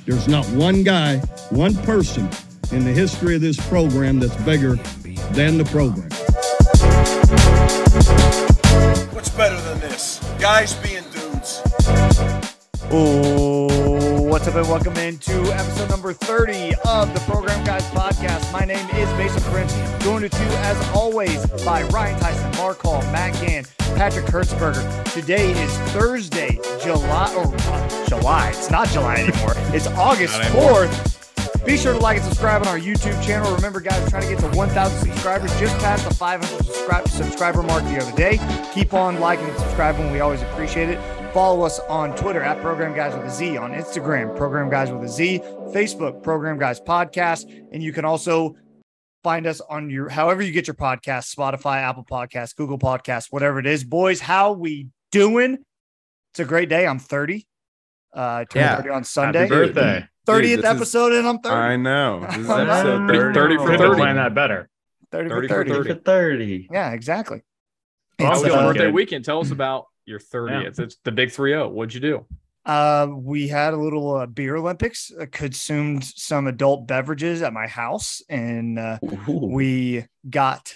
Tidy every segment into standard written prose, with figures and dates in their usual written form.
There's not one guy, one person in the history of this program that's bigger than the program. What's better than this? Guys being dudes. Oh, what's up and welcome into episode number 30 of the Program Guys podcast. My name is Mason Prince, joined to you as always by Ryan Tyson, Mark Hall, Matt Gann, Patrick Hertzberger. Today is Thursday, July. It's not July anymore. It's August 4th. Be sure to like and subscribe on our YouTube channel. Remember, guys, we're trying to get to 1,000 subscribers. Just past the 500 subscriber mark the other day. Keep on liking and subscribing. We always appreciate it. Follow us on Twitter at Program Guys with a Z, on Instagram, Program Guys with a Z, Facebook, Program Guys Podcast. And you can also find us on your, however you get your podcast, Spotify, Apple Podcasts, Google Podcasts, whatever it is. Boys, how we doing? It's a great day. I'm 30. Turned 30 on Sunday. Happy birthday. 30th episode, and I'm 30. I know. This is episode 30 for 30. Plan that better. 30 for 30. 30. Yeah, exactly. How was It's, your birthday weekend? Tell us about your 30th. It's the big 3-0. What'd you do? We had a little beer Olympics, consumed some adult beverages at my house, and we got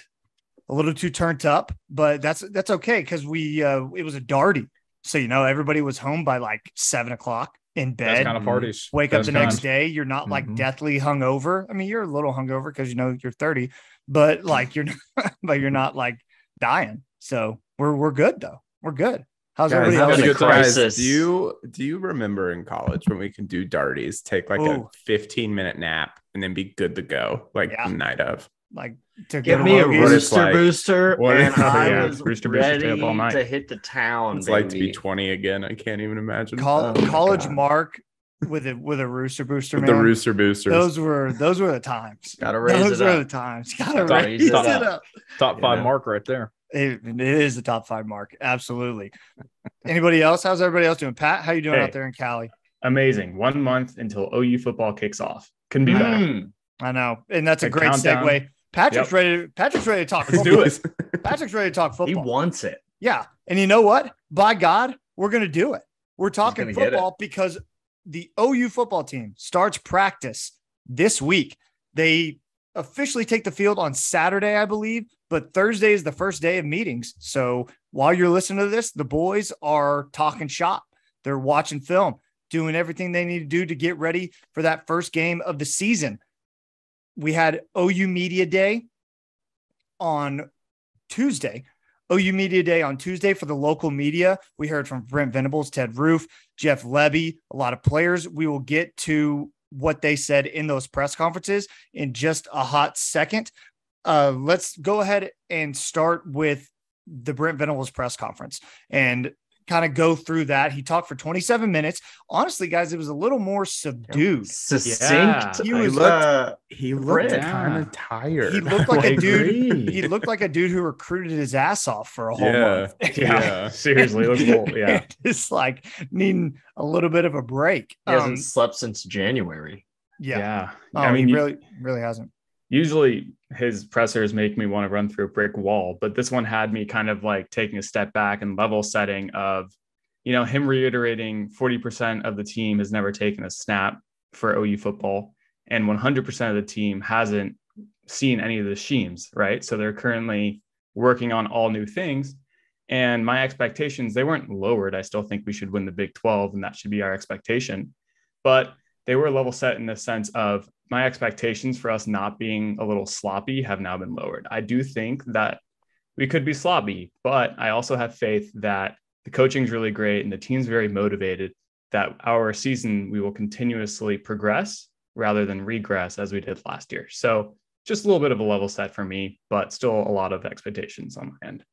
a little too turned up, but that's okay because it was a darty. So, everybody was home by like 7:00 in bed. That's kind of parties. Wake up the next day. You're not like deathly hungover. I mean, you're a little hungover because, you're 30, but like you're not like dying. So we're good though. We're good. How's everybody else? That was a crisis. Do you remember in college when we could do darties, take like a 15-minute nap and then be good to go the night of? Like to give me a rooster booster, and I was rooster ready all night. to hit the town. It's like to be 20 again. I can't even imagine. College Mark with a rooster booster, with man. the rooster boosters. Those were the times. Gotta raise it up. Those were the times. Gotta raise it up. Top 5 mark right there. It is the top 5 mark. Absolutely. Anybody else? How's everybody else doing? Pat, how you doing out there in Cali? Amazing. 1 month until OU football kicks off. Couldn't be better. I know. And that's a great countdown. segue. Patrick's ready to talk football. Do it. Patrick's ready to talk football. He wants it. Yeah. And you know what? By God, we're going to do it. We're talking football because the OU football team starts practice this week. They officially take the field on Saturday, I believe, but Thursday is the first day of meetings. So while you're listening to this, the boys are talking shop. They're watching film, doing everything they need to do to get ready for that first game of the season. We had OU Media Day on Tuesday. OU Media Day on Tuesday for the local media. We heard from Brent Venables, Ted Roof, Jeff Lebby, a lot of players. We will get to what they said in those press conferences in just a hot second. Let's go ahead and start with the Brent Venables press conference and kind of go through that. He talked for 27 minutes. Honestly, guys, it was a little more subdued. Succinct. Yeah. He looked kind of tired. He looked like a dude. He looked like a dude who recruited his ass off for a whole month. Yeah. Seriously. Yeah. Just like needing a little bit of a break. He hasn't slept since January. Yeah. I mean, he really hasn't. Usually his pressers make me want to run through a brick wall, but this one had me kind of like taking a step back and level setting of, him reiterating 40% of the team has never taken a snap for OU football and 100% of the team hasn't seen any of the schemes, right? So they're currently working on all new things. And my expectations, they weren't lowered. I still think we should win the Big 12 and that should be our expectation. But they were level set in the sense of my expectations for us not being a little sloppy have now been lowered. I do think that we could be sloppy, but I also have faith that the coaching is really great and the team's very motivated, that our season, we will continuously progress rather than regress as we did last year. So just a little bit of a level set for me, but still a lot of expectations on my end.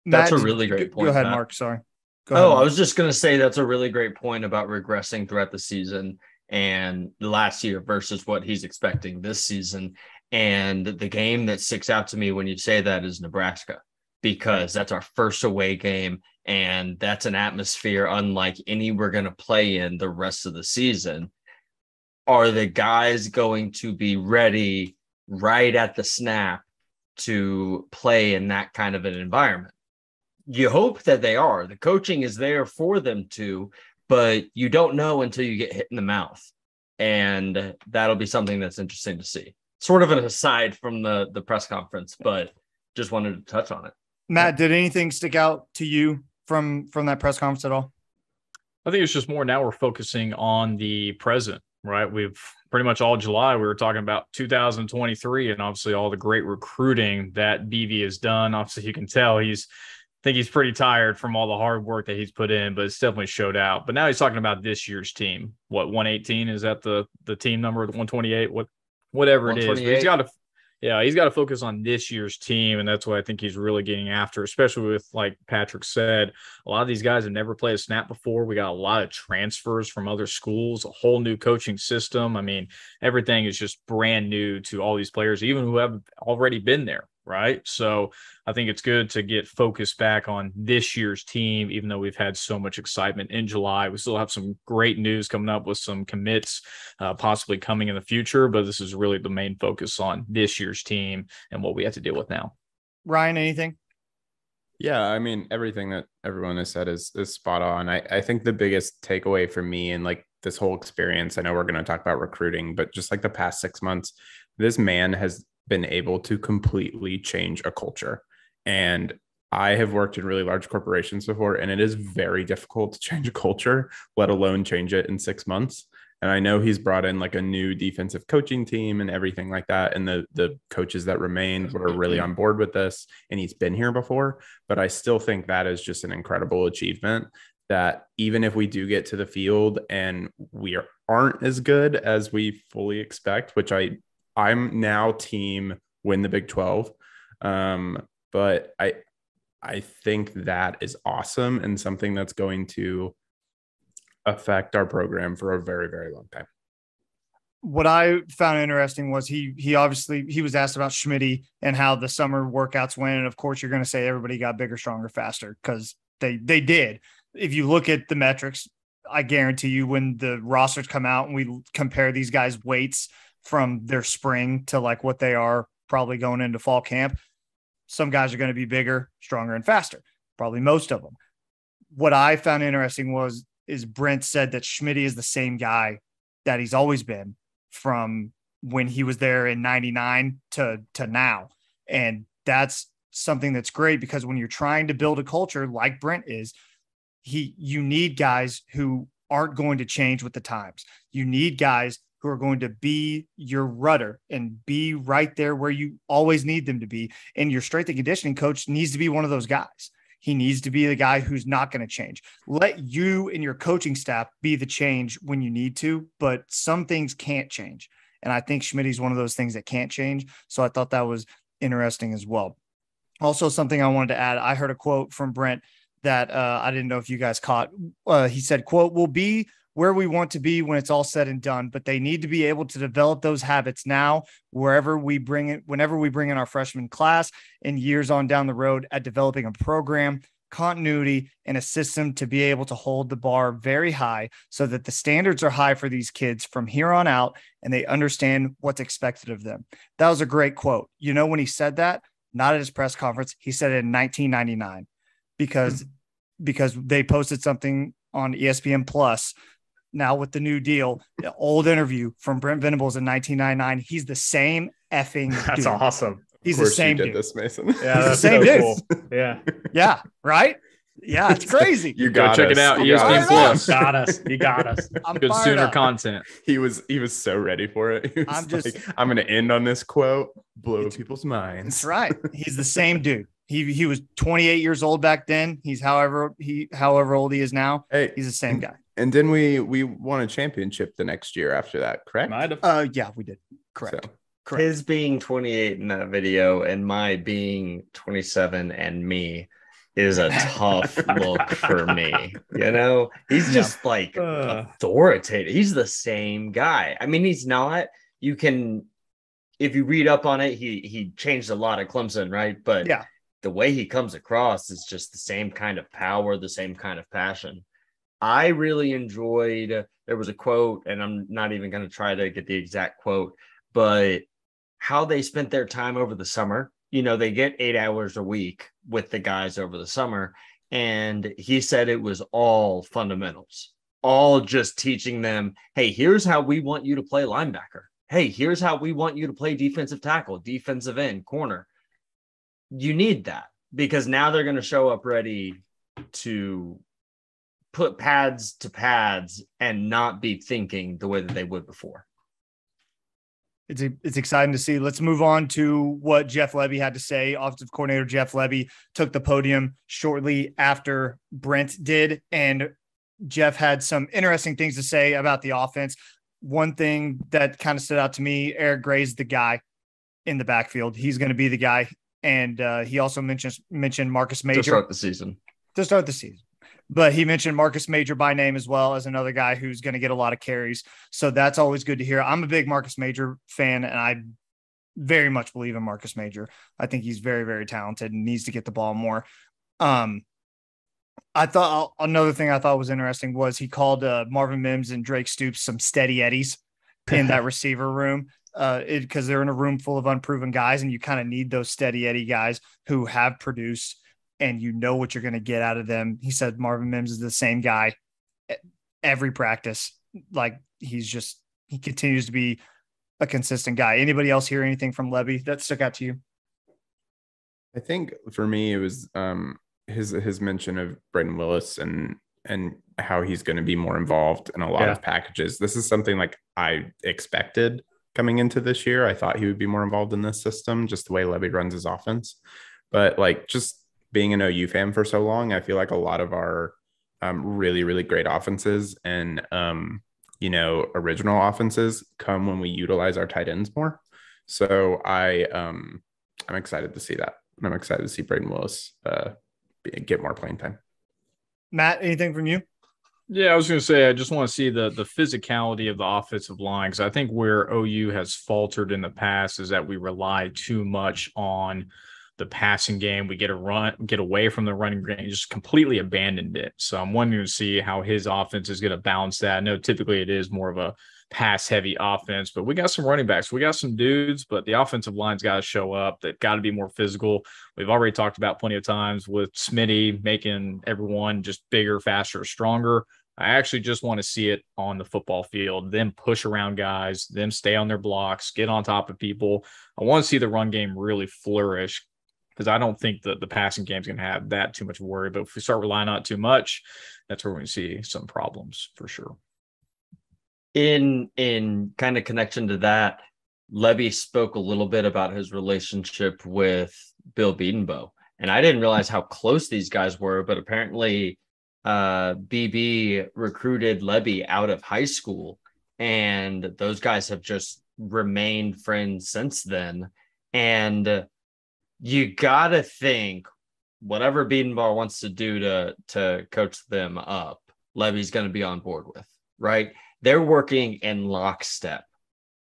That's a really great point. Go ahead, Matt. Mark. Sorry. Go ahead, I Mark. was just going to say that's a really great point about regressing throughout the season and last year versus what he's expecting this season. And the game that sticks out to me when you say that is Nebraska, because that's our first away game. And that's an atmosphere unlike any we're going to play in the rest of the season. Are the guys going to be ready right at the snap to play in that kind of an environment? You hope that they are. The coaching is there for them to, but you don't know until you get hit in the mouth. And that'll be something that's interesting to see. Sort of an aside from the press conference, but just wanted to touch on it. Matt, did anything stick out to you from that press conference at all? I think it's just more now we're focusing on the present, right? We've pretty much all July, we were talking about 2023 and obviously all the great recruiting that BV has done. Obviously, you can tell he's pretty tired from all the hard work that he's put in, but it's definitely showed out. But now he's talking about this year's team. What, 118? Is that the team number, 128? Whatever it is. But he's got to focus on this year's team, and that's what I think he's really getting after, especially with, like Patrick said, a lot of these guys have never played a snap before. We got a lot of transfers from other schools, a whole new coaching system. I mean, everything is just brand new to all these players, even who have already been there, right? So I think it's good to get focused back on this year's team, even though we've had so much excitement in July. We still have some great news coming up with some commits possibly coming in the future, but this is really the main focus on this year's team and what we have to deal with now. Ryan, anything? Yeah, I mean, everything that everyone has said is spot on. I think the biggest takeaway for me and like this whole experience, I know we're going to talk about recruiting, but just like the past 6 months, this man has been able to completely change a culture. And I have worked in really large corporations before, and it is very difficult to change a culture, let alone change it in 6 months. And I know he's brought in like a new defensive coaching team and everything like that. And the coaches that remained were really on board with this, and he's been here before. But I still think that is just an incredible achievement, that even if we do get to the field and we aren't as good as we fully expect, which I'm now team win the Big 12. But I think that is awesome and something that's going to affect our program for a very, very long time. What I found interesting was he was asked about Schmitty and how the summer workouts went. And of course, you're going to say everybody got bigger, stronger, faster, because they did. If you look at the metrics, I guarantee you when the rosters come out and we compare these guys' weights from their spring to like what they are probably going into fall camp, some guys are going to be bigger, stronger, and faster, probably most of them. What I found interesting is Brent said that Schmitty is the same guy that he's always been from when he was there in 99 to now. And that's something that's great, because when you're trying to build a culture like Brent is, you need guys who aren't going to change with the times. You need guys who are going to be your rudder and be right there where you always need them to be. And your strength and conditioning coach needs to be one of those guys. He needs to be the guy who's not going to change. Let you and your coaching staff be the change when you need to, but some things can't change. And I think Schmitty's one of those things that can't change. So I thought that was interesting as well. Also, something I wanted to add, I heard a quote from Brent that I didn't know if you guys caught. He said, quote, "We'll be where we want to be when it's all said and done, but they need to be able to develop those habits now, whenever we bring in our freshman class and years on down the road at developing a program, continuity, and a system to be able to hold the bar very high so that the standards are high for these kids from here on out and they understand what's expected of them." That was a great quote. You know, when he said that, not at his press conference, he said it in 1999 because they posted something on ESPN Plus. Now with the new deal, the old interview from Brent Venables in 1999, he's the same effing That's dude. Awesome. He's the same you did dude. This, Mason. Yeah, He's that's the same so dude. cool. Yeah. Yeah, right? Yeah, it's crazy. You Go got check us. it out. You got ESPN us. Plus. Got us. You got us. I'm Good fired Sooner up. content. He was so ready for it. He was I'm going to end on this quote, blow people's minds. That's right. He's the same dude. He was 28 years old back then. He's however old he is now. Hey, he's the same guy. And then we won a championship the next year after that, correct? Might have. Yeah, we did. Correct. So. Correct. His being 28 in that video and my being 27 and me is a tough look for me. You know, he's just like authoritative. He's the same guy. I mean, he's not. You can, if you read up on it, he changed a lot at Clemson, right? But yeah, the way he comes across is just the same kind of power, the same kind of passion. I really enjoyed, there was a quote, and I'm not even going to try to get the exact quote, but how they spent their time over the summer. You know, they get 8 hours a week with the guys over the summer. And he said it was all fundamentals. all just teaching them, hey, here's how we want you to play linebacker. Hey, here's how we want you to play defensive tackle, defensive end, corner. You need that because now they're going to show up ready to put pads to pads and not be thinking the way that they would before. It's exciting to see. Let's move on to what Jeff Lebby had to say. Offensive coordinator Jeff Lebby took the podium shortly after Brent did, and Jeff had some interesting things to say about the offense. One thing that kind of stood out to me, Eric Gray's the guy in the backfield. He's going to be the guy. And he also mentioned Marcus Major. To start the season. But he mentioned Marcus Major by name as well as another guy who's going to get a lot of carries. So that's always good to hear. I'm a big Marcus Major fan, and I very much believe in Marcus Major. I think he's very, very talented and needs to get the ball more. I thought another thing I thought was interesting was he called Marvin Mims and Drake Stoops some steady Eddies in that receiver room because they're in a room full of unproven guys, and you kind of need those steady Eddie guys who have produced and you know what you're going to get out of them. He said Marvin Mims is the same guy every practice. Like he continues to be a consistent guy. Anybody else hear anything from Levy that stuck out to you? I think for me, it was his mention of Braden Willis and how he's going to be more involved in a lot of packages. This is something like I expected coming into this year. I thought he would be more involved in this system, just the way Levy runs his offense. But like just being an OU fan for so long, I feel like a lot of our really, really great offenses and, original offenses come when we utilize our tight ends more. So I'm excited to see that. And I'm excited to see Braden Willis get more playing time. Matt, anything from you? Yeah, I was going to say, I just want to see the physicality of the offensive line, because I think where OU has faltered in the past is that we rely too much on the passing game. We get away from the running game, just completely abandoned it. So I'm wondering to see how his offense is going to balance that. I know typically it is more of a pass heavy offense, but we got some running backs, we got some dudes, but the offensive line's got to show up. They've got to be more physical. We've already talked about plenty of times with Smitty making everyone just bigger, faster, stronger. I actually just want to see it on the football field, them push around guys, them stay on their blocks, get on top of people. I want to see the run game really flourish, because I don't think that the passing game is going to have that too much worry. But if we start relying on it too much, that's where we see some problems for sure. In kind of connection to that, Lebby spoke a little bit about his relationship with Bill Bedenbaugh. And I didn't realize how close these guys were, but apparently BB recruited Lebby out of high school, and those guys have just remained friends since then. And you gotta think whatever Bedenbaugh wants to do to coach them up, Levy's going to be on board with, right? They're working in lockstep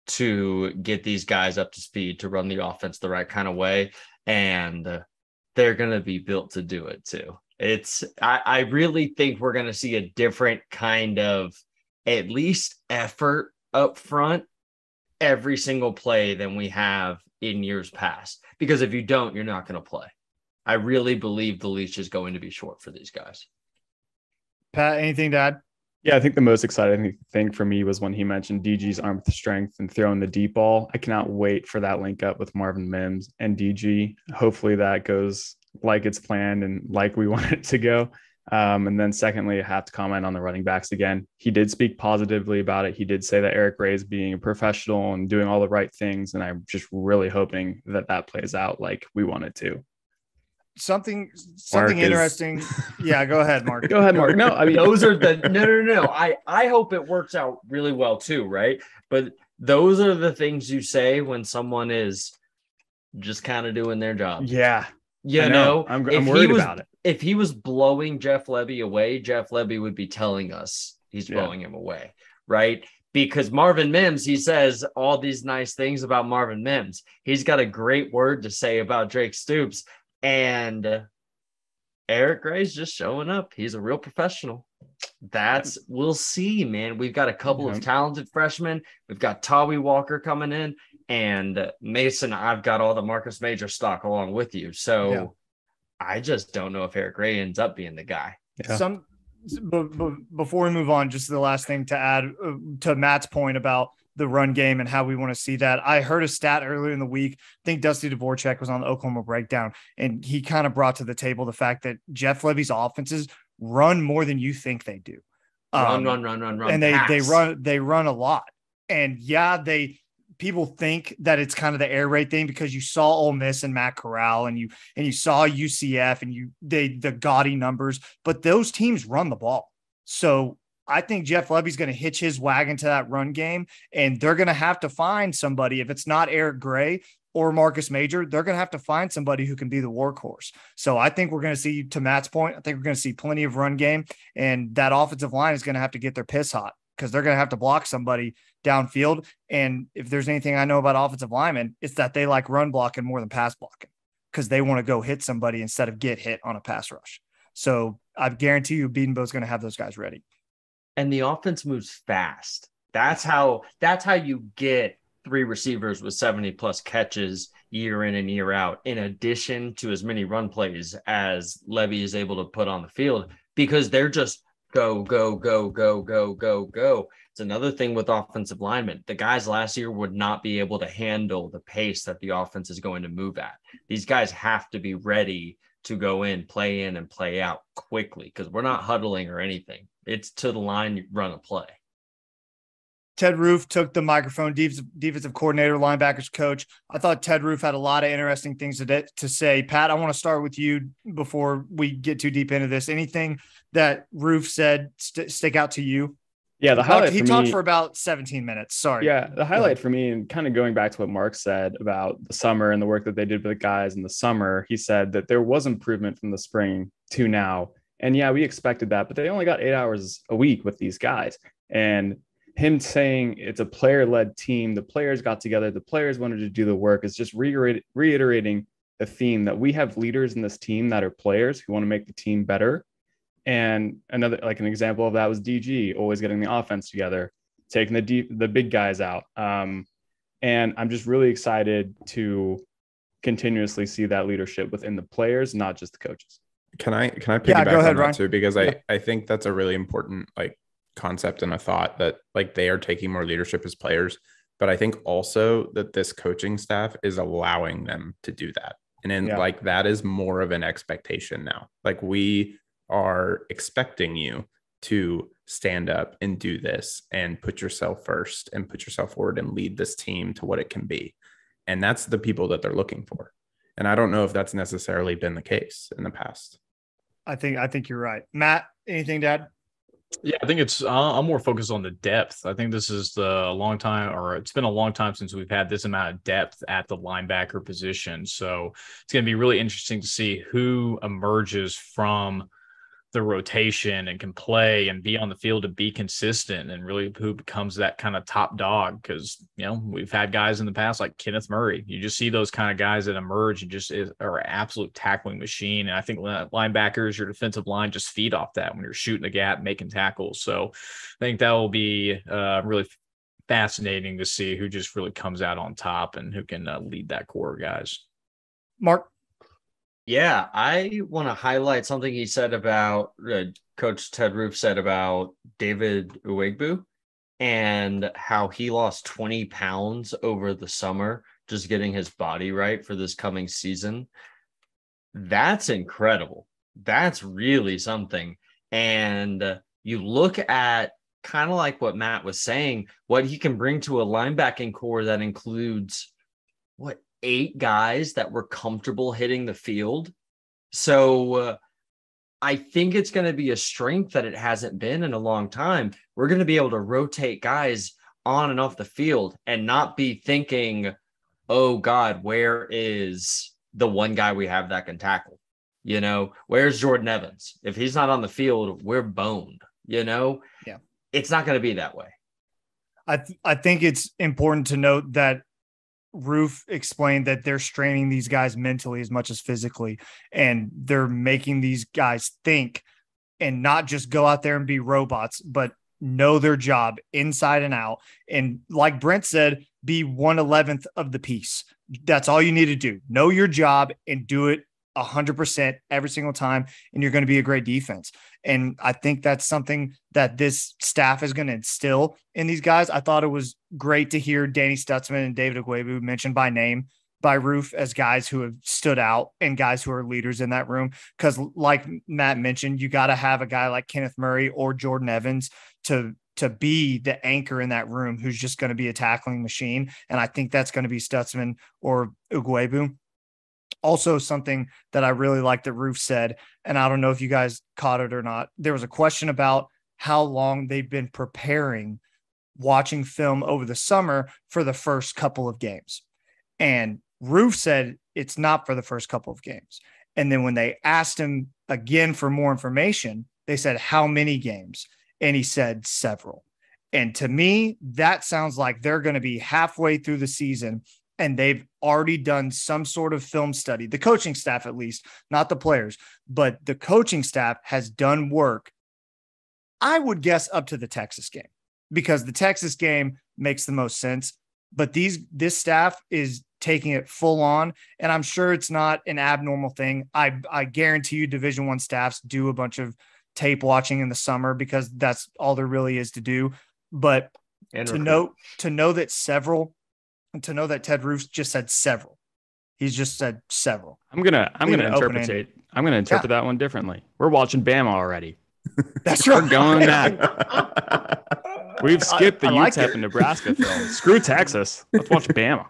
to get these guys up to speed, to run the offense the right kind of way, and they're going to be built to do it too. I really think we're going to see a different kind of at least effort up front every single play than we have in years past, because if you don't, you're not going to play. I really believe the leash is going to be short for these guys. Pat, anything to add? Yeah, I think the most exciting thing for me was when he mentioned DG's arm strength and throwing the deep ball. I cannot wait for that link up with Marvin Mims and DG. Hopefully that goes like it's planned and like we want it to go. And then secondly, I have to comment on the running backs again. He did speak positively about it. He did say that Eric Gray is being a professional and doing all the right things. And I'm just really hoping that that plays out like we want it to. Something interesting. Yeah, go ahead, Mark. Go ahead, Mark. No, I mean, those are the no. I hope it works out really well too, right? But those are the things you say when someone is just kind of doing their job. Yeah. You know, I'm worried about it. If he was blowing Jeff Lebby away, Jeff Lebby would be telling us he's blowing him away, right? Because Marvin Mims, he says all these nice things about Marvin Mims. He's got a great word to say about Drake Stoops. And Eric Gray's just showing up. He's a real professional. We'll see, man. We've got a couple of talented freshmen. We've got Tawi Walker coming in, and Mason, I've got all the Marcus Major stock along with you. So I just don't know if Eric Gray ends up being the guy. Yeah. before we move on, just the last thing to add to Matt's point about the run game and how we want to see that. I heard a stat earlier in the week. I think Dusty Dvorak was on the Oklahoma Breakdown, and he kind of brought to the table the fact that Jeff Levy's offenses run more than you think they do. Run. And they run a lot. And yeah, people think that it's kind of the air raid thing because you saw Ole Miss and Matt Corral and you saw UCF and the gaudy numbers, but those teams run the ball. So I think Jeff Levy's going to hitch his wagon to that run game, and they're going to have to find somebody. If it's not Eric Gray or Marcus Major, they're going to have to find somebody who can be the workhorse. So I think we're going to see, to Matt's point, I think we're going to see plenty of run game, and that offensive line is going to have to get their piss hot because they're going to have to block somebody downfield. And if there's anything I know about offensive linemen, it's that they like run blocking more than pass blocking because they want to go hit somebody instead of get hit on a pass rush. So I guarantee you Bedenbaugh's going to have those guys ready. And the offense moves fast. That's how you get 3 receivers with 70 plus catches year in and year out, in addition to as many run plays as Levy is able to put on the field, because they're just go. It's another thing with offensive linemen. The guys last year would not be able to handle the pace that the offense is going to move at. These guys have to be ready to go in, and play out quickly because we're not huddling or anything. It's to the line, you run a play. Ted Roof took the microphone, defensive coordinator, linebackers coach. I thought Ted Roof had a lot of interesting things to say. Pat, I want to start with you before we get too deep into this. Anything that Roof said stick out to you? Yeah, he talked for about 17 minutes. Sorry. Yeah, the highlight for me, and kind of going back to what Mark said about the summer and the work that they did with the guys in the summer, he said that there was improvement from the spring to now. And yeah, we expected that, but they only got 8 hours a week with these guys. And him saying it's a player-led team, the players got together, the players wanted to do the work, is just reiterating the theme that we have leaders in this team that are players who want to make the team better. And another, like an example of that was DG, always getting the offense together, taking the big guys out. And I'm just really excited to continuously see that leadership within the players, not just the coaches. Can I piggyback on that too? Because I think that's a really important concept and a thought that they are taking more leadership as players, but I think also that this coaching staff is allowing them to do that. And then that is more of an expectation now. We are expecting you to stand up and do this and put yourself first and put yourself forward and lead this team to what it can be. And that's the people that they're looking for. And I don't know if that's necessarily been the case in the past. I think you're right. Matt, anything to add? Yeah, I think I'm more focused on the depth. I think this is it's been a long time since we've had this amount of depth at the linebacker position. So it's going to be really interesting to see who emerges from the rotation and can play and be on the field to be consistent, and really who becomes that kind of top dog. Because, we've had guys in the past like Kenneth Murray. You just see those kind of guys that emerge and just are an absolute tackling machine. And I think linebackers, your defensive line just feed off that when you're shooting the gap, making tackles. So I think that will be really fascinating to see who just really comes out on top and who can lead that core of guys. Mark? Yeah, I want to highlight something he said about Coach Ted Roof said about David Uwegbu and how he lost 20 pounds over the summer, just getting his body right for this coming season. That's incredible. That's really something. And you look at kind of like what Matt was saying, what he can bring to a linebacking core that includes 8 guys that were comfortable hitting the field. So I think it's going to be a strength that it hasn't been in a long time. We're going to be able to rotate guys on and off the field and not be thinking, oh God, where is the one guy we have that can tackle? Where's Jordan Evans? If he's not on the field, we're boned, Yeah. It's not going to be that way. I think it's important to note that Roof explained that they're straining these guys mentally as much as physically, and they're making these guys think and not just go out there and be robots, but know their job inside and out. And like Brent said, be 1/11th of the piece. That's all you need to do. Know your job and do it 100% every single time, and you're going to be a great defense. And I think that's something that this staff is going to instill in these guys. I thought it was great to hear Danny Stutzman and David Ugwoegbu mentioned by name by Roof as guys who have stood out and guys who are leaders in that room. Because like Matt mentioned, you got to have a guy like Kenneth Murray or Jordan Evans to be the anchor in that room who's just going to be a tackling machine. And I think that's going to be Stutzman or Ugwoegbu. Also, something that I really like that Roof said, and I don't know if you guys caught it or not, there was a question about how long they've been preparing, watching film over the summer for the first couple of games. And Roof said it's not for the first couple of games. And then when they asked him again for more information, they said, how many games? And he said several. And to me, that sounds like they're going to be halfway through the season and they've already done some sort of film study, the coaching staff, at least, not the players, but the coaching staff has done work, I would guess, up to the Texas game, because the Texas game makes the most sense. But this staff is taking it full on, and I'm sure it's not an abnormal thing. I guarantee you Division I staffs do a bunch of tape watching in the summer because that's all there really is to do. But to know that Ted Roof just said several. He's just said several. I'm gonna interpret that one differently. We're watching Bama already. That's right. We're going that. We've skipped the UTEP and Nebraska film. Screw Texas. Let's watch Bama.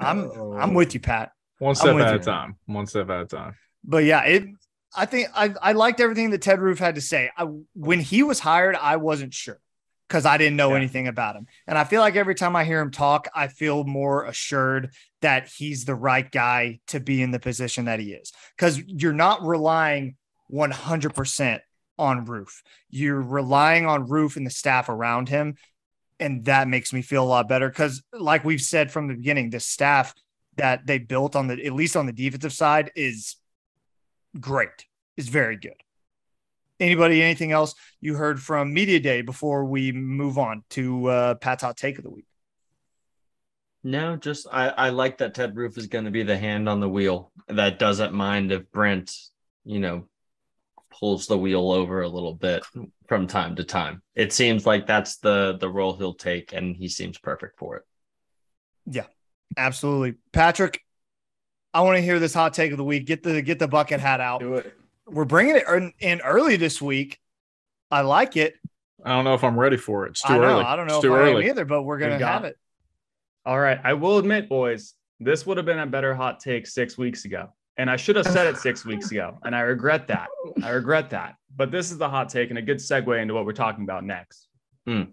I'm with you, Pat. One step at a time. One step at a time. But yeah, I think I liked everything that Ted Roof had to say. When he was hired, I wasn't sure because I didn't know anything about him. And I feel like every time I hear him talk, I feel more assured that he's the right guy to be in the position that he is. Because you're not relying 100% on Roof. You're relying on Roof and the staff around him. And that makes me feel a lot better because, like we've said from the beginning, the staff that they built at least on the defensive side is great. Is very good. Anything else you heard from Media Day before we move on to Pat's hot take of the week? No, just I like that Ted Roof is going to be the hand on the wheel that doesn't mind if Brent, pulls the wheel over a little bit from time to time. It seems like that's the role he'll take, and he seems perfect for it. Yeah, absolutely. Patrick, I want to hear this hot take of the week. Get the bucket hat out. Do it. We're bringing it in early this week. I like it. I don't know if I'm ready for it. It's too early. I don't know it's if too I early. am either, but we're going to have it. All right. I will admit, boys, this would have been a better hot take 6 weeks ago. And I should have said it 6 weeks ago. And I regret that. But this is the hot take and a good segue into what we're talking about next. The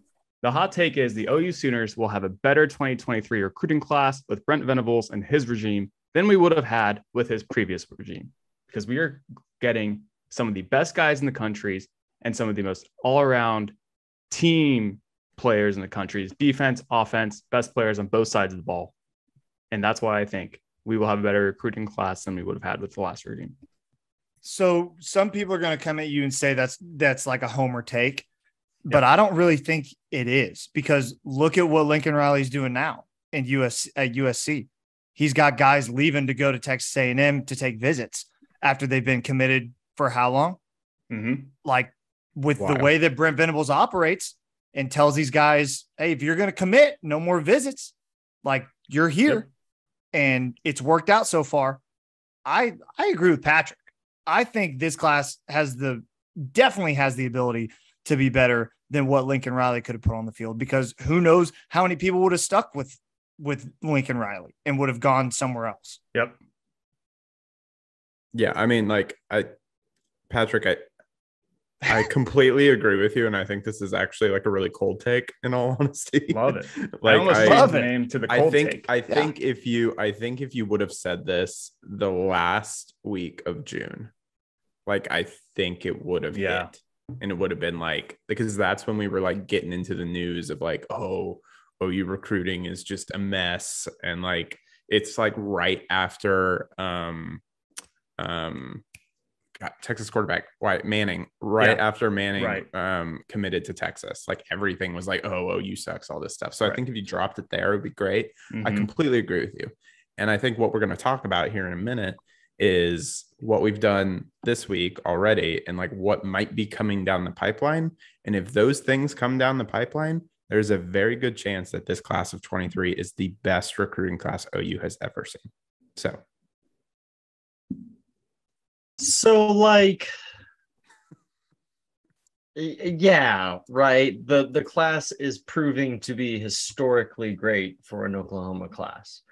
hot take is the OU Sooners will have a better 2023 recruiting class with Brent Venables and his regime than we would have had with his previous regime. Because we are getting some of the best guys in the countries and some of the most all-around team players in the countries, defense, offense, best players on both sides of the ball. And that's why I think we will have a better recruiting class than we would have had with the last regime. So some people are going to come at you and say that's like a homer take, but I don't really think it is, because look at what Lincoln Riley's doing now at USC. He's got guys leaving to go to Texas A&M to take visits after they've been committed for how long? Like with the way that Brent Venables operates and tells these guys, hey, if you're going to commit, no more visits, like you're here. Yep. And it's worked out so far. I agree with Patrick. I think this class definitely has the ability to be better than what Lincoln Riley could have put on the field, because who knows how many people would have stuck with Lincoln Riley and would have gone somewhere else. Yep. Yeah, I mean, Patrick, I completely agree with you, and I think this is actually like a really cold take. In all honesty, love it. Like, I love the name to the cold take. I think if you would have said this the last week of June, I think it would have hit, and it would have been because that's when we were getting into the news of OU recruiting is just a mess, and it's right after Texas quarterback Manning, after Manning committed to Texas, everything was OU sucks, all this stuff. So I think if you dropped it there, it would be great. I completely agree with you. And I think what we're going to talk about here in a minute is what we've done this week already and like what might be coming down the pipeline. And if those things come down the pipeline, there's a very good chance that this class of 23 is the best recruiting class OU has ever seen. So like, yeah, right. The class is proving to be historically great for an Oklahoma class.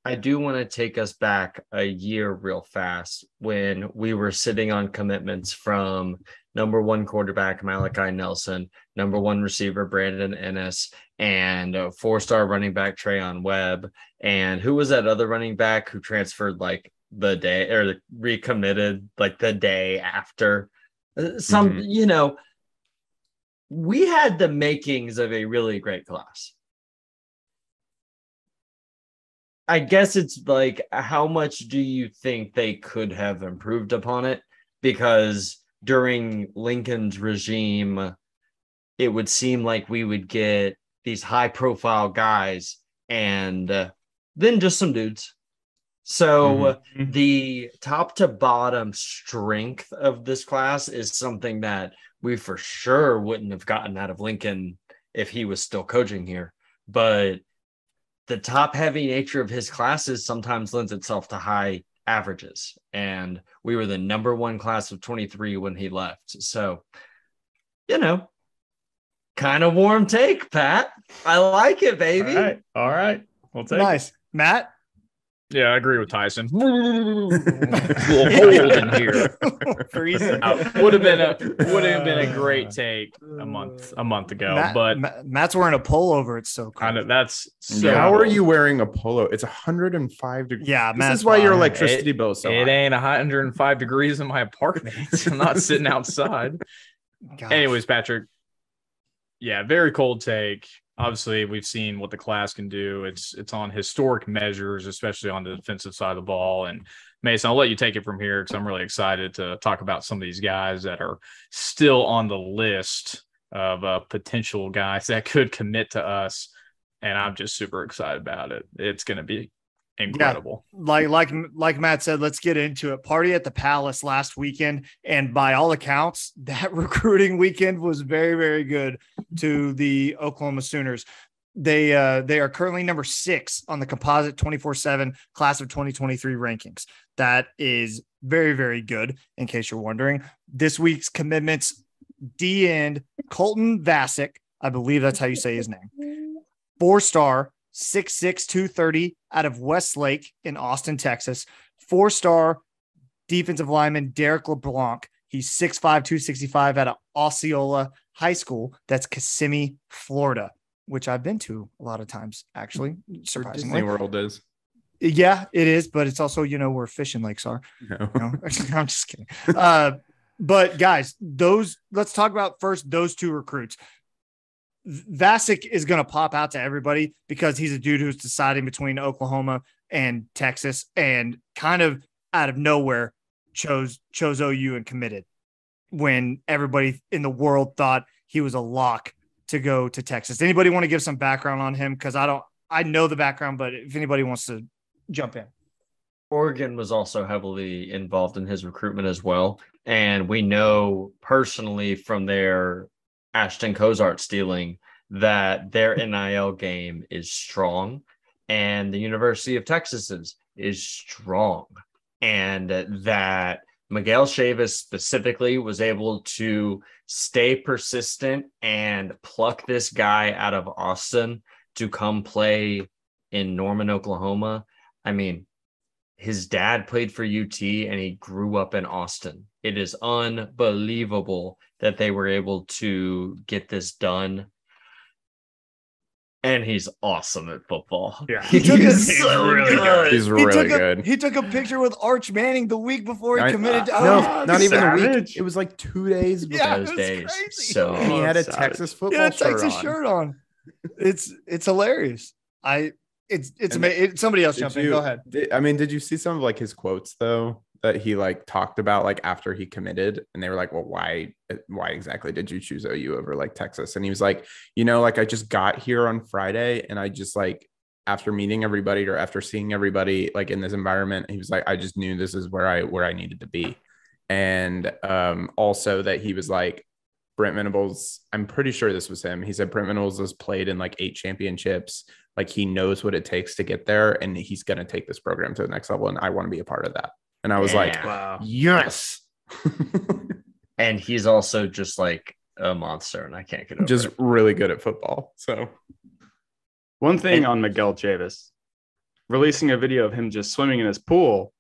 I do want to take us back a year real fast when we were sitting on commitments from number 1 quarterback Malachi Nelson, number 1 receiver Brandon Ennis, and 4-star running back Trayon Webb. And who was that other running back who transferred like the day or recommitted like the day after? You know, we had the makings of a really great class. I guess it's like, how much do you think they could have improved upon it? Because during Lincoln's regime, it would seem like we would get these high-profile guys and then just some dudes. So the top-to-bottom strength of this class is something that we for sure wouldn't have gotten out of Lincoln if he was still coaching here. But the top-heavy nature of his classes sometimes lends itself to high averages. And we were the number 1 class of 23 when he left. So, you know, kind of warm take, Pat. I like it, baby. All right. We'll take nice. it. Matt? Yeah, I agree with Tyson. A little cold in here. Freezing. Would have been a great take a month ago. But Matt's wearing a pullover. It's so cool. I know, that's so how cool. are you wearing a polo? It's 105 degrees. Yeah, this is why your electricity bill is so It high. ain't 105 degrees in my apartment. I'm not sitting outside. Gosh. Anyways, Patrick. Yeah, very cold take. Obviously, we've seen what the class can do. It's on historic measures, especially on the defensive side of the ball. And Mason, I'll let you take it from here because I'm really excited to talk about some of these guys that are still on the list of potential guys that could commit to us. And I'm just super excited about it. It's going to be incredible. Yeah, like Matt said, let's get into it. Party at the Palace last weekend, and by all accounts, that recruiting weekend was very, very good to the Oklahoma Sooners. They are currently number 6 on the composite 24/7 class of 2023 rankings. That is very, very good. In case you're wondering, this week's commitments: D-end Colton Vasek, I believe that's how you say his name, 4-star. 6'6", 230 out of Westlake in Austin, Texas. 4-star defensive lineman Derrick LeBlanc. He's 6'5", 265 out of Osceola High School. That's Kissimmee, Florida, which I've been to a lot of times, actually, surprisingly. Disney World is. Yeah, it is, but it's also, where fishing lakes are. No. I'm just kidding. But guys, let's talk about first those 2 recruits. Vasek is going to pop out to everybody because he's a dude who's deciding between Oklahoma and Texas, and kind of out of nowhere chose OU and committed when everybody in the world thought he was a lock to go to Texas. Anybody want to give some background on him? Because I know the background, but if anybody wants to jump in. Oregon was also heavily involved in his recruitment as well. And we know personally from their Ashton Cozart stealing that their NIL game is strong, and the University of Texas's is strong, and that Miguel Chavis specifically was able to stay persistent and pluck this guy out of Austin to come play in Norman, Oklahoma. I mean, his dad played for UT and he grew up in Austin. It is unbelievable that they were able to get this done. And he's awesome at football. Yeah. He's really good. He's really good. He took a picture with Arch Manning the week before he committed to no, not even a week. Savage. It was like 2 days before. Yeah, Those it was days. crazy. So And he had a Savage. Texas football Yeah, shirt Texas on. shirt on. It's hilarious. It's amazing. Somebody else jump in. Go ahead. Did you see some of like his quotes though that he like talked about like after he committed, and they were like, well, why exactly did you choose OU over like Texas? And he was like, like I just got here on Friday and I just like after meeting everybody or after seeing everybody like in this environment, he was like, I just knew this is where I needed to be. And also that he was like, Brent Venables, I'm pretty sure this was him. He said Brent Venables has played in like 8 championships. Like he knows what it takes to get there, and he's going to take this program to the next level. And I want to be a part of that. And I was like, wow, yes. And he's also just like a monster, and I can't get over just it. really good at football. So one thing on Miguel Chavis, releasing a video of him just swimming in his pool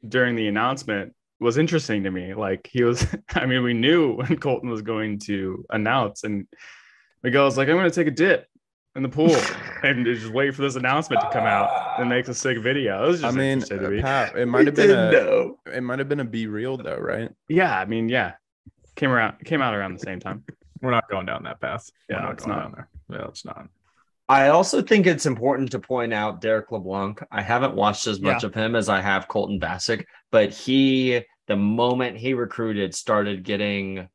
during the announcement was interesting to me. Like he was, I mean, we knew when Colton was going to announce, and Miguel was like, I'm going to take a dip in the pool and just wait for this announcement to come out and make a sick video. It was just interesting to me. Pat, it might have been a Be Real though, right? Yeah. I mean, yeah. Came out around the same time. We're not going down that path. Yeah, it's not down there. Yeah, it's not. I also think it's important to point out Derrick Leblanc. I haven't watched as much of him as I have Colton Vasek, but the moment he recruited, the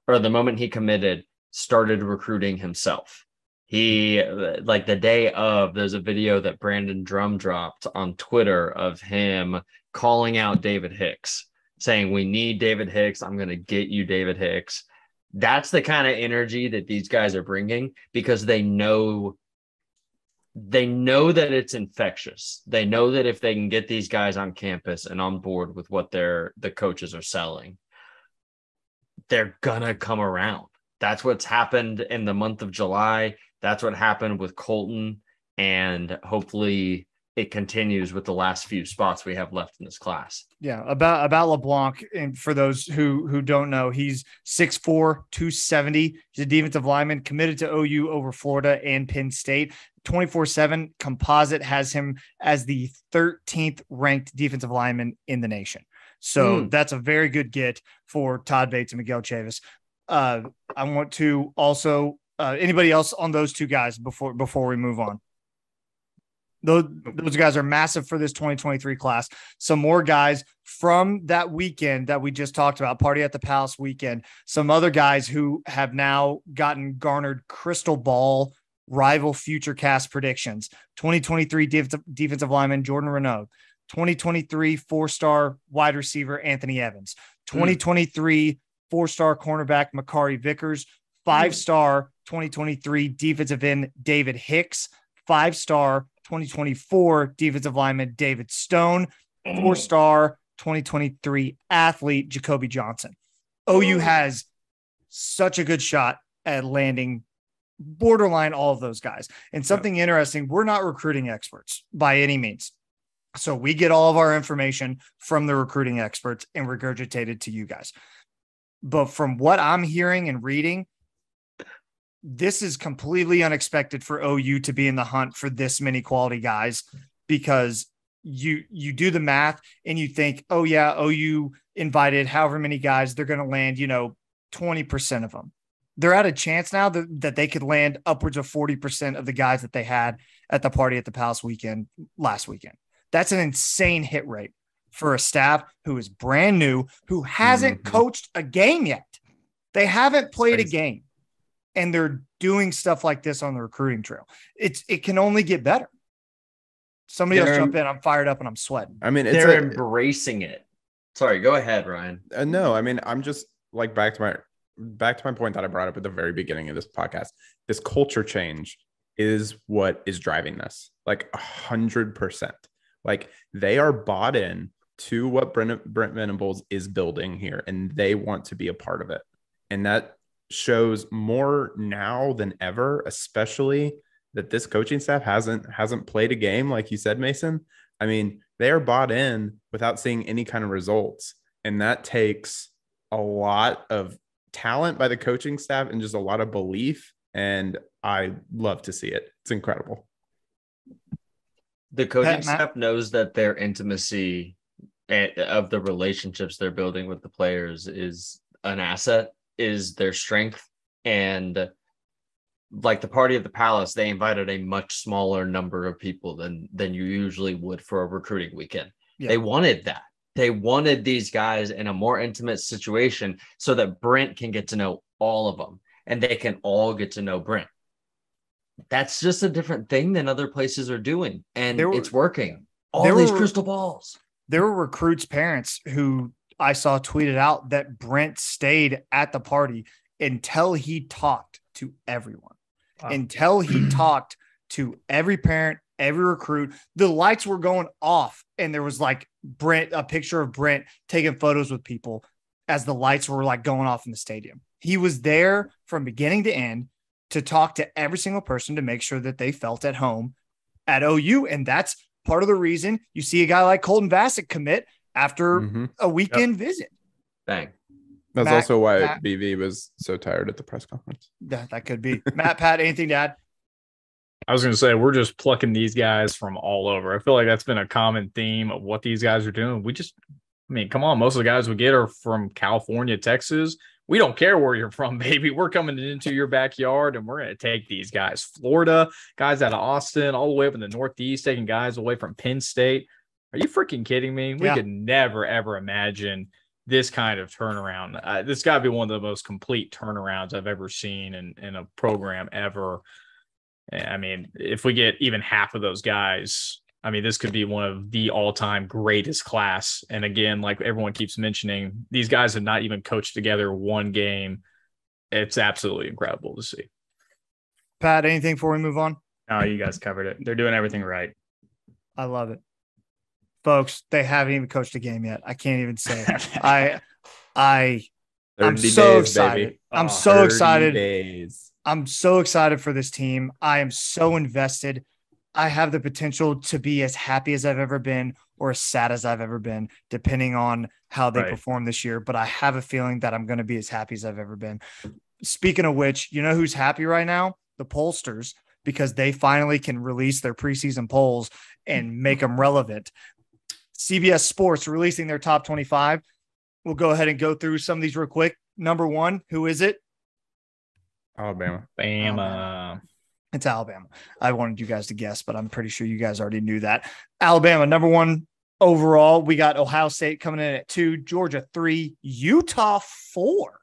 moment he committed, started recruiting himself. He, like the day of, there's a video that Brandon Drum dropped on Twitter of him calling out David Hicks, saying, we need David Hicks. I'm going to get you David Hicks. That's the kind of energy that these guys are bringing, because they know that it's infectious. They know that if they can get these guys on campus and on board with what the coaches are selling, they're gonna come around. That's what's happened in the month of July. That's what happened with Colton, and hopefully it continues with the last few spots we have left in this class. Yeah, about LeBlanc, and for those who don't know, he's 6'4", 270. He's a defensive lineman committed to OU over Florida and Penn State. 24/7 composite has him as the 13th ranked defensive lineman in the nation. So that's a very good get for Todd Bates and Miguel Chavis. I want to also anybody else on those two guys before we move on. Those guys are massive for this 2023 class. Some more guys from that weekend that we just talked about, Party at the Palace weekend. Some other guys who have now garnered crystal ball rival future cast predictions. 2023 defensive lineman Jordan Renaud. 2023 4-star wide receiver Anthony Evans. 2023 4-star cornerback Makari Vickers. 5-star 2023 defensive end David Hicks. 5-star 2024 defensive lineman David Stone, 4-star 2023 athlete Jacoby Johnson. OU has such a good shot at landing borderline all of those guys. And something interesting, we're not recruiting experts by any means. So we get all of our information from the recruiting experts and regurgitate it to you guys. But from what I'm hearing and reading, this is completely unexpected for OU to be in the hunt for this many quality guys, because you do the math and you think, oh yeah, OU invited however many guys, they're going to land, 20% of them. They're at a chance now that they could land upwards of 40% of the guys that they had at the Party at the Palace weekend last weekend. That's an insane hit rate for a staff who is brand new, who hasn't coached a game yet. They haven't played a game. And they're doing stuff like this on the recruiting trail. It can only get better. Somebody else jump in. I'm fired up and I'm sweating. I mean, they're embracing it. Sorry, go ahead, Ryan. No, I mean, I'm just like back to my point that I brought up at the very beginning of this podcast. This culture change is what is driving this, like 100%. Like they are bought in to what Brent Venables is building here, and they want to be a part of it. And that shows more now than ever, especially that this coaching staff hasn't played a game, like you said, Mason. I mean, they are bought in without seeing any kind of results, and that takes a lot of talent by the coaching staff and just a lot of belief, and I love to see it. It's incredible. The coaching staff knows that their intimacy of the relationships they're building with the players is an asset, is their strength. And like the Party at the Palace, they invited a much smaller number of people than you usually would for a recruiting weekend. Yeah. They wanted that. They wanted these guys in a more intimate situation so that Brent can get to know all of them and they can all get to know Brent. that's just a different thing than other places are doing. And it's working. Crystal balls. There were recruits' parents who I saw tweeted out that Brent stayed at the party until he talked to everyone, until he talked to every parent, every recruit. The lights were going off, and there was like a picture of Brent taking photos with people as the lights were like going off in the stadium. He was there from beginning to end to talk to every single person to make sure that they felt at home at OU. And that's part of the reason you see a guy like Colton Vasek commit after a weekend visit. Bang. That's also why BV was so tired at the press conference. That could be. Matt, Pat, anything to add? I was going to say, we're just plucking these guys from all over. I feel like that's been a common theme of what these guys are doing. Come on. Most of the guys we get are from California, Texas. We don't care where you're from, baby. We're coming into your backyard, and we're going to take these guys. Florida, guys out of Austin, all the way up in the Northeast, taking guys away from Penn State. Are you freaking kidding me? We could never, ever imagine this kind of turnaround. This got to be one of the most complete turnarounds I've ever seen in a program ever. I mean, if we get even half of those guys, I mean, this could be one of the all-time greatest class. And again, like everyone keeps mentioning, these guys have not even coached together one game. It's absolutely incredible to see. Pat, anything before we move on? No, you guys covered it. They're doing everything right. I love it. Folks, they haven't even coached a game yet. I can't even say it. I'm so excited. Baby. I'm so excited. Days. I'm so excited for this team. I am so invested. I have the potential to be as happy as I've ever been or as sad as I've ever been, depending on how they perform this year. But I have a feeling that I'm going to be as happy as I've ever been. Speaking of which, you know who's happy right now? The pollsters, because they finally can release their preseason polls and make them relevant. CBS Sports releasing their top 25. We'll go ahead and go through some of these real quick. Number one, who is it? Alabama. It's Alabama. I wanted you guys to guess, but I'm pretty sure you guys already knew that. Alabama, number one overall. We got Ohio State coming in at 2, Georgia 3, Utah 4.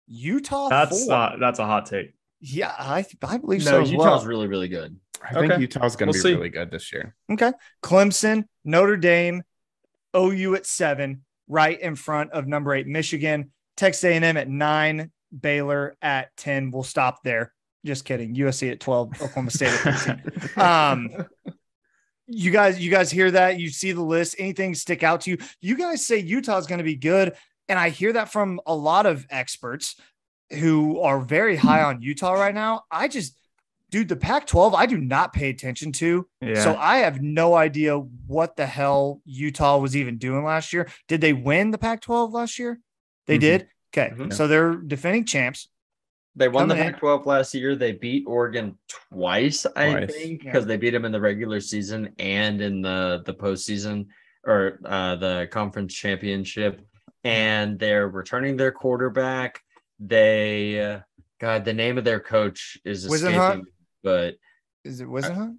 That's a hot take. Yeah, I believe so. Utah's really, really good. I think Utah's going to be really good this year. Okay. Clemson, Notre Dame, OU at 7, right in front of number 8, Michigan, Texas A&M at 9, Baylor at 10. We'll stop there. Just kidding. USC at 12, Oklahoma State at 13. You guys hear that? You see the list. Anything stick out to you? You guys say Utah's going to be good, and I hear that from a lot of experts who are very high on Utah right now. The Pac-12, I do not pay attention to. Yeah. So I have no idea what the hell Utah was even doing last year. Did they win the Pac-12 last year? They did? Okay. So they're defending champs. They won the Pac-12 last year. They beat Oregon twice, I think, because they beat them in the regular season and in the postseason or the conference championship. And they're returning their quarterback. The name of their coach is escaping me, but is it Wisenhunt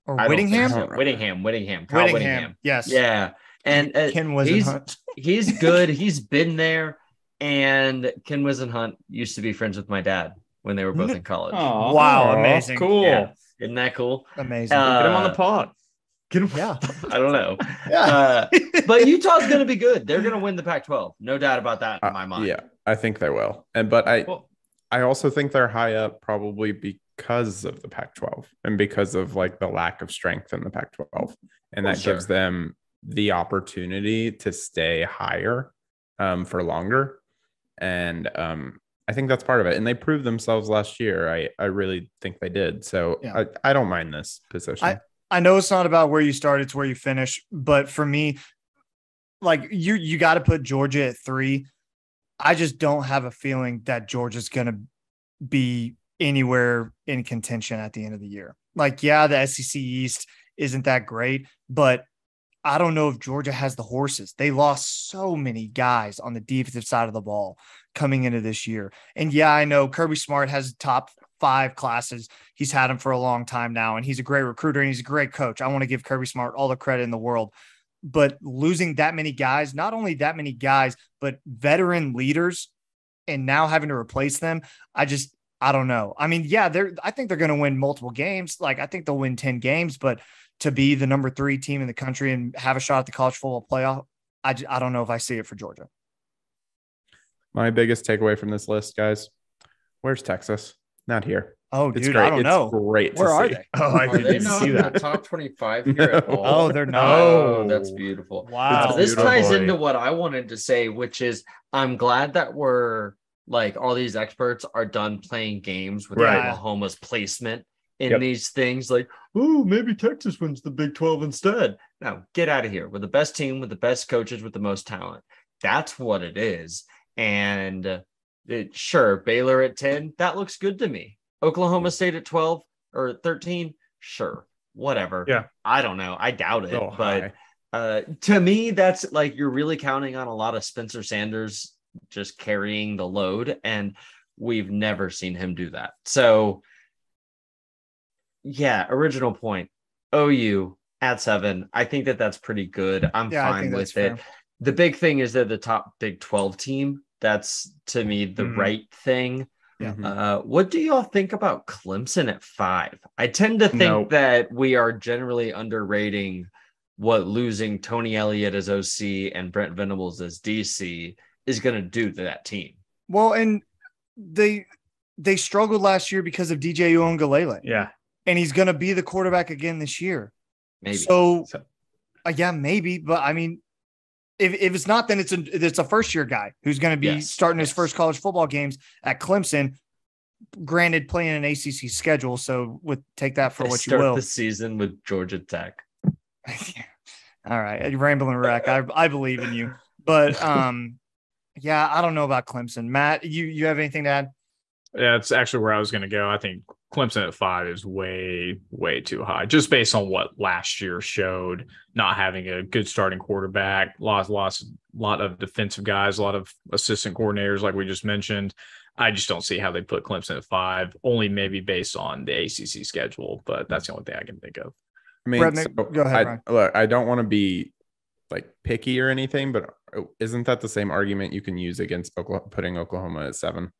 or Whittingham? Whittingham. Kyle Whittingham. Yes. Yeah. And Ken Wisenhunt. He's good. He's been there. And Ken Wisenhunt used to be friends with my dad when they were both in college. Aww. Wow, amazing. Cool. Yeah. Isn't that cool? Amazing. Get him on the pod. Yeah. I don't know. But Utah's going to be good. They're going to win the Pac-12. No doubt about that in my mind. Yeah, I think they will. But I also think they're high up probably because of the Pac-12 and because of like the lack of strength in the Pac-12. And that gives them the opportunity to stay higher for longer. And I think that's part of it. And they proved themselves last year. I really think they did. So I don't mind this position. I know it's not about where you start, it's where you finish. But for me, like you got to put Georgia at 3. I just don't have a feeling that Georgia's going to be anywhere in contention at the end of the year. Like, the SEC East isn't that great, but I don't know if Georgia has the horses. They lost so many guys on the defensive side of the ball coming into this year. And I know Kirby Smart has top 5 classes. He's had them for a long time now, and he's a great recruiter and he's a great coach. I want to give Kirby Smart all the credit in the world. But losing that many guys, not only that many guys, but veteran leaders, and now having to replace them, I don't know. I mean, yeah, I think they're going to win multiple games. Like, I think they'll win 10 games, but to be the number 3 team in the country and have a shot at the college football playoff, I don't know if I see it for Georgia. My biggest takeaway from this list, guys, where's Texas? Not here. Oh, it's dude, great. I don't know. Great. Where are they? Oh, I Are they didn't not see in that. the top 25 here at all? Oh, they're not. Oh, that's beautiful. Wow. This beautiful. ties into what I wanted to say, which is I'm glad that we're like all these experts are done playing games with Right. Oklahoma's placement in these things. Like, oh, maybe Texas wins the Big 12 instead. No, get out of here. We're the best team with the best coaches with the most talent. That's what it is. And sure, Baylor at 10, that looks good to me. Oklahoma State at 12 or 13, sure, whatever. Yeah. I don't know. I doubt it. So but to me, that's like you're really counting on a lot of Spencer Sanders just carrying the load, and we've never seen him do that. So, yeah, original point. OU at 7. I think that's pretty good. I'm fine with it. The big thing is they're the top Big 12 team. That's, to me, the right thing. Yeah. What do y'all think about Clemson at 5? I tend to think that we are generally underrating what losing Tony Elliott as OC and Brent Venables as DC is going to do to that team. Well, and they struggled last year because of DJ Uiagalelei. Yeah. And he's going to be the quarterback again this year. Maybe. So yeah, maybe. But I mean, if it's not, then it's a first-year guy who's going to be starting his first college football games at Clemson. Granted, playing an ACC schedule, so take that for what you will. Start the season with Georgia Tech. All right, rambling wreck. I believe in you, but yeah, I don't know about Clemson. Matt, you have anything to add? Yeah, it's actually where I was going to go. I think Clemson at 5 is way, way too high, just based on what last year showed, not having a good starting quarterback, lost a lot of defensive guys, a lot of assistant coordinators, like we just mentioned. I just don't see how they put Clemson at 5, only maybe based on the ACC schedule, but that's the only thing I can think of. I mean, Brett, go ahead, Ryan. Look, I don't want to be like picky or anything, but isn't that the same argument you can use against putting Oklahoma at 7?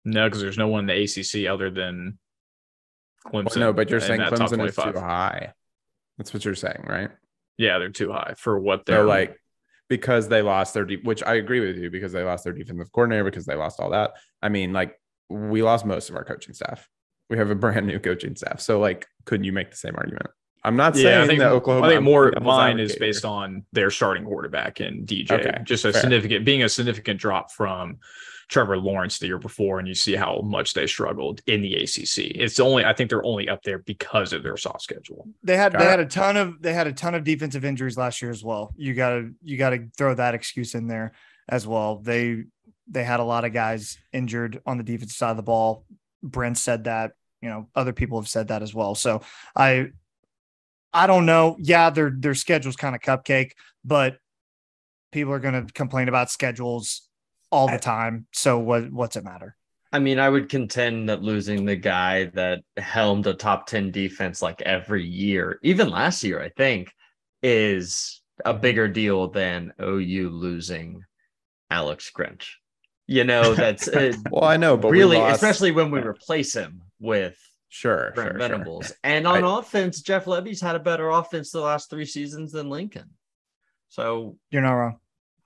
No, because there's no one in the ACC other than Clemson. Well, no, but you're saying Clemson is too 25. high. That's what you're saying, right? Yeah, they're too high for what they're like, because they lost their which I agree with you, because they lost their defensive coordinator, because they lost all that. I mean, like, we lost most of our coaching staff. We have a brand new coaching staff. So, like, couldn't you make the same argument? I'm not saying that Oklahoma. I think more mine is based on their starting quarterback and DJ. Okay, just a significant drop from Trevor Lawrence the year before, and you see how much they struggled in the ACC. I think they're only up there because of their soft schedule. They had a ton of defensive injuries last year as well. You gotta throw that excuse in there as well. They had a lot of guys injured on the defensive side of the ball. Brent said that, other people have said that as well. So I don't know. Yeah, their schedule's kind of cupcake, but people are going to complain about schedules all the time. So what's it matter? I mean, I would contend that losing the guy that helmed a top 10 defense like every year, even last year, I think, is a bigger deal than OU losing Alex Grinch. That's well, I know, but really, especially when we replace him with Brent Venables. And on offense, Jeff Lebby's had a better offense the last 3 seasons than Lincoln. So you're not wrong.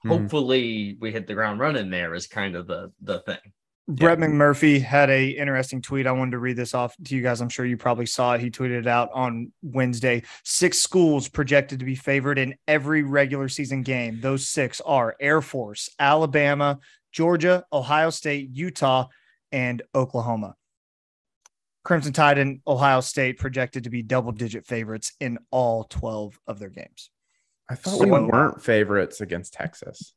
Hopefully we hit the ground running there is kind of the thing. Brett Mcmurphy had a interesting tweet. I wanted to read this off to you guys. I'm sure you probably saw it. He tweeted it out on Wednesday. 6 schools projected to be favored in every regular season game. Those 6 are Air Force, Alabama, Georgia, Ohio State, Utah, and Oklahoma. Crimson Tide and Ohio State projected to be double-digit favorites in all 12 of their games. I thought we weren't favorites against Texas.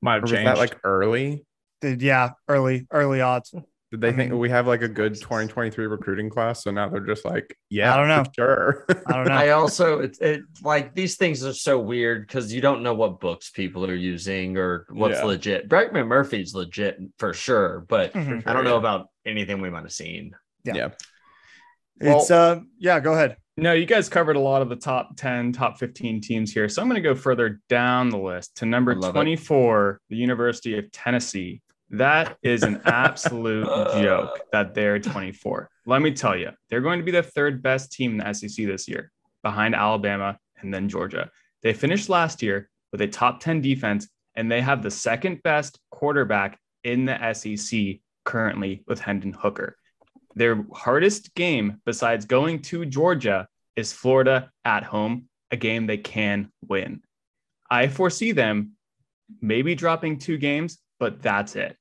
Might have changed. Was that like early? Yeah, early odds. Did they think we have like a good 2023 recruiting class? So now they're just like, yeah, I don't know. For sure. I don't know. I also, it's like these things are so weird because you don't know what books people are using or what's legit. Brent Mcmurphy's legit for sure, but I don't know about anything we might have seen. Yeah. Well, It's go ahead. No, you guys covered a lot of the top 10, top 15 teams here. So I'm going to go further down the list to number 24, the University of Tennessee. That is an absolute joke that they're 24. Let me tell you, they're going to be the third best team in the SEC this year, behind Alabama and then Georgia. They finished last year with a top 10 defense, and they have the second best quarterback in the SEC currently with Hendon Hooker. Their hardest game besides going to Georgia is Florida at home, a game they can win. I foresee them maybe dropping 2 games, but that's it.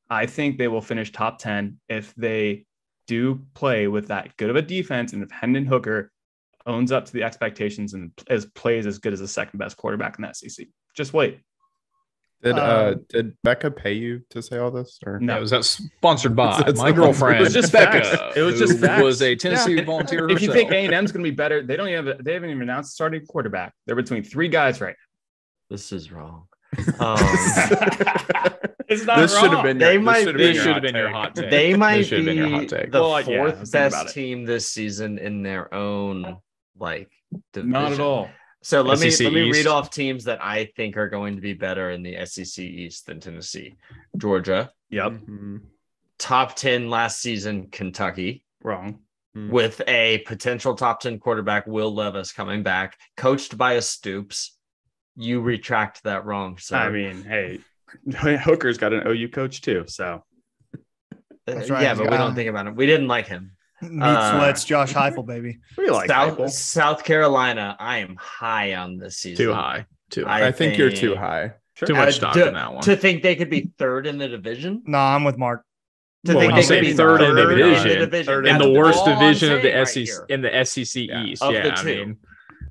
I think they will finish top 10 if they do play with that good of a defense, and if Hendon Hooker owns up to the expectations and plays as good as the second best quarterback in the SEC. Just wait. Did Becca pay you to say all this? Or No, was that sponsored by my It girlfriend? was just Becca. facts. It was just facts. Was a Tennessee volunteer. If you think A&M's going to be better, they haven't even announced starting quarterback. They're between 3 guys right now. This is wrong. It's not this wrong. should have been your hot take. They might should have been your hot be take. the Well, yeah, fourth best team this season in their own division. Not at all. So let me SEC read East. off teams that I think are going to be better in the SEC East than Tennessee. Georgia, Yep. Mhm. top 10 last season, Kentucky, Wrong. with a potential top 10 quarterback, Will Levis, coming back, coached by a Stoops. You retract that wrong, sir. I mean, hey, Hooker's got an OU coach too. So That's right. Yeah, but we don't think about him. We didn't like him. Meat sweats, Josh Heupel, baby. we like Heupel. South Carolina, I am high on this season. Too high. Too high. I think you're too high. Too much stock in that one. To think they could be third in the division? No, I'm with Mark. To Well, think when you they say could be third in the division, division. in That's the worst all I'm division of the saying right SEC here. in the SEC East. Of the Yeah, I two. mean,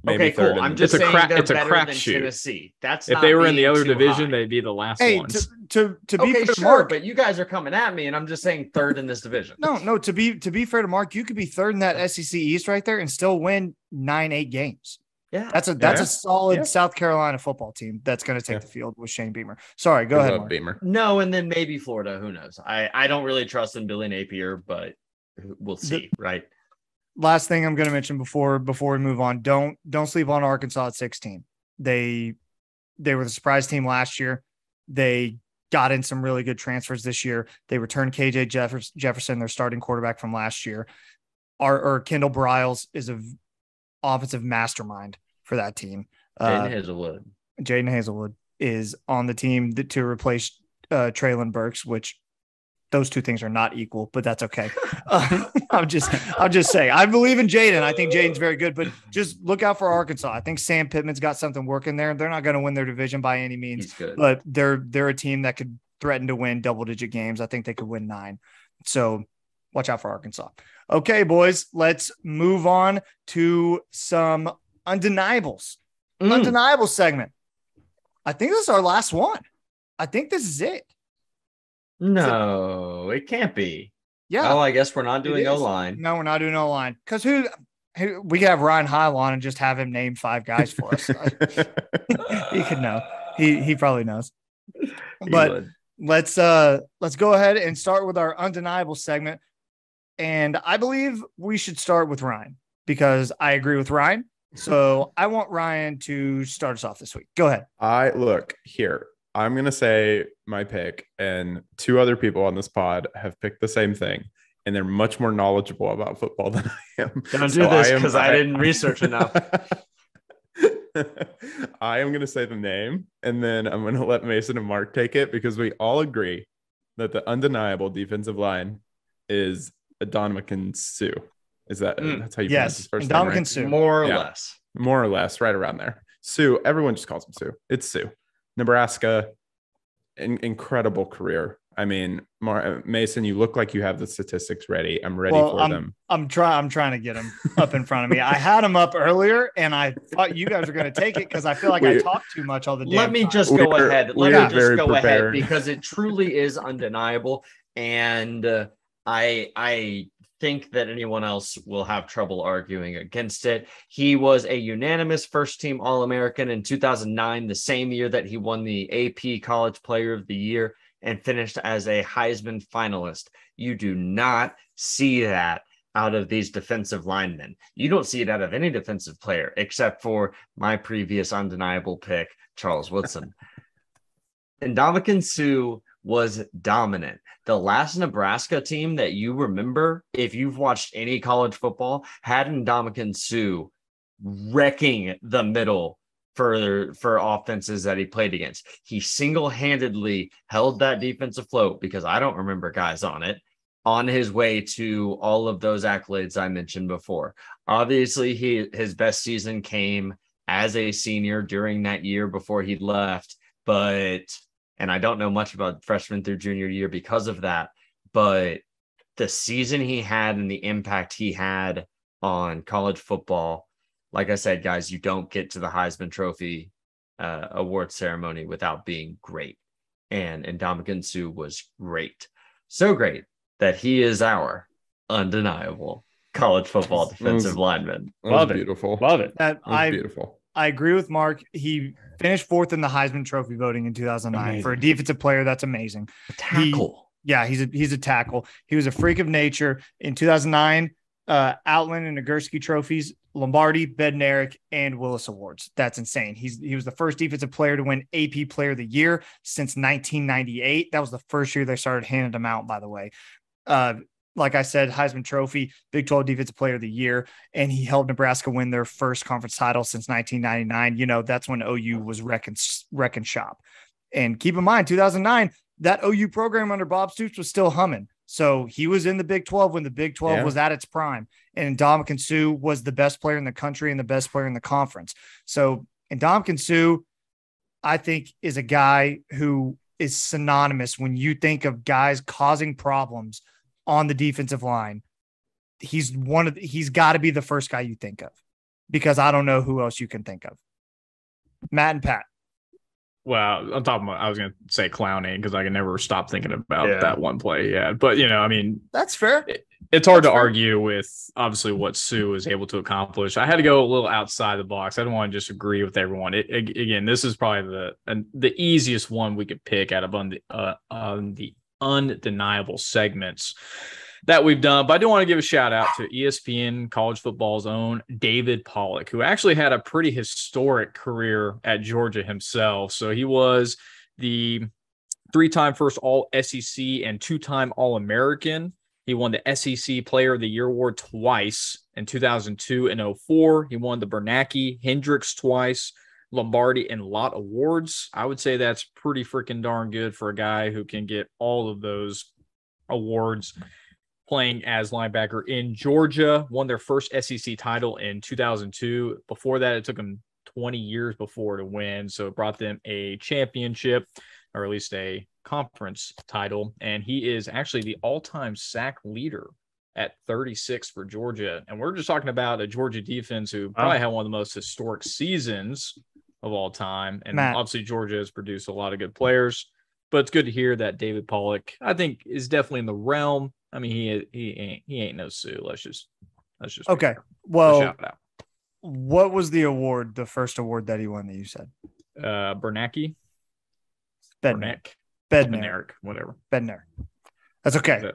Maybe Okay, third cool. in I'm the- just It's a saying they're it's a better than crapshoot. Tennessee. That's if not they were in the being other too division, high. they'd be the last Hey, ones. to be Okay, fair to sure, Mark, but you guys are coming at me, and I'm just saying third in this division. no. To be fair to Mark, you could be third in that SEC East right there and still win 9-8 games. Yeah, That's a solid South Carolina football team that's going to take the field with Shane Beamer. Sorry, go ahead, Mark. Beamer. No, and then maybe Florida. Who knows? I don't really trust in Billy Napier, but we'll see. Right. Last thing I'm going to mention before we move on, don't sleep on Arkansas at 16. They were the surprise team last year. They got in some really good transfers this year. They returned KJ Jefferson, their starting quarterback from last year. Our Kendall Briles is an offensive mastermind for that team. Jaden Hazelwood is on the team to replace Traylon Burks, which those two things are not equal, but that's okay. I'm just saying, I believe in Jaden. I think Jaden's very good, but just look out for Arkansas. I think Sam Pittman's got something working there. They're not going to win their division by any means, but they're a team that could threaten to win double-digit games. I think they could win 9. So watch out for Arkansas. Okay, boys, let's move on to some undeniables. Undeniable segment. I think this is our last one. I think this is it. No, it can't be. Yeah. Oh, I guess we're not doing O-line. No, we're not doing O-line. Because who we could have Ryan Heil on and just have him name 5 guys for us. He could know. He probably knows. But let's go ahead and start with our undeniable segment. And I believe we should start with Ryan because I agree with Ryan. So I want Ryan to start us off this week. Go ahead. I'm going to say my pick, and 2 other people on this pod have picked the same thing, and they're much more knowledgeable about football than I am. Don't do this because I didn't research enough. I am going to say the name, and then I'm going to let Mason and Mark take it because we all agree that the undeniable defensive line is Ndamukong Suh. Is that's how you pronounce his first name, right? Suh. More or less, right around there. Sue, everyone just calls him Sue. It's Sue. Nebraska, incredible career. I mean, Mason, you look like you have the statistics ready. I'm ready for them. I'm trying to get them up in front of me. I had them up earlier, and I thought you guys were going to take it because I feel like I talk too much all the damn Let me time. just go ahead. Let me just go ahead because it truly is undeniable, and I think that anyone else will have trouble arguing against it. He was a unanimous first-team All-American in 2009, the same year that he won the AP College Player of the Year and finished as a Heisman finalist. You do not see that out of these defensive linemen. You don't see it out of any defensive player except for my previous undeniable pick, Charles Woodson. Ndamukong Suh was dominant. The last Nebraska team that you remember, if you've watched any college football, had Ndamukong Suh wrecking the middle for offenses that he played against. He single-handedly held that defense afloat, because I don't remember guys on it, on his way to all of those accolades I mentioned before. Obviously, his best season came as a senior during that year before he left, and I don't know much about freshman through junior year because of that, but the season he had and the impact he had on college football, like I said, guys, you don't get to the Heisman Trophy award ceremony without being great. And Ndamukong Suh was great. So great that he is our undeniable college football defensive lineman. Love it. Beautiful. Love it. Beautiful. I agree with Mark. He finished fourth in the Heisman Trophy voting in 2009. Amazing. For a defensive player. That's amazing. A tackle. He's a tackle. He was a freak of nature. In 2009, Outland and Nagurski trophies, Lombardi, Bednarik, and Willis Awards. That's insane. He was the first defensive player to win AP Player of the Year since 1998. That was the first year they started handing them out, by the way. Like I said, Heisman Trophy, Big 12 Defensive Player of the Year, and he helped Nebraska win their first conference title since 1999. You know, that's when OU was wrecking shop. And keep in mind, 2009, that OU program under Bob Stoops was still humming. So he was in the Big 12 when the Big 12 was at its prime. And Ndamukong Suh was the best player in the country and the best player in the conference. So Ndamukong Suh, I think, is a guy who is synonymous when you think of guys causing problems on the defensive line. He's got to be the first guy you think of, because I don't know who else you can think of. Matt and Pat. Well, on top of I was going to say clowning, because I can never stop thinking about that one play. Yeah. But, I mean, that's fair. It's hard to argue with obviously what Suh was able to accomplish. I had to go a little outside the box. I don't want to just agree with everyone. Again, this is probably the easiest one we could pick out of on the undeniable segments that we've done. But I do want to give a shout out to ESPN College Football's own David Pollock, who actually had a pretty historic career at Georgia himself. So he was the 3-time first All SEC and 2-time All-American. He won the SEC Player of the Year award twice in 2002 and 2004. He won the Bernanke, Hendricks twice, Lombardi, and Lott awards. I would say that's pretty freaking darn good for a guy who can get all of those awards playing as linebacker in Georgia. Won their first SEC title in 2002. Before that, it took them 20 years before to win. So it brought them a championship, or at least a conference title. And he is actually the all-time sack leader at 36 for Georgia. And we're just talking about a Georgia defense who probably had one of the most historic seasons of all time. And obviously Georgia has produced a lot of good players, but it's good to hear that David Pollock, I think, is definitely in the realm. I mean, he ain't no Suh. Let's just okay. Well, what was the award, the first award that he won that you said? Bernanke? Bednarik, whatever. Bednarik. That's okay.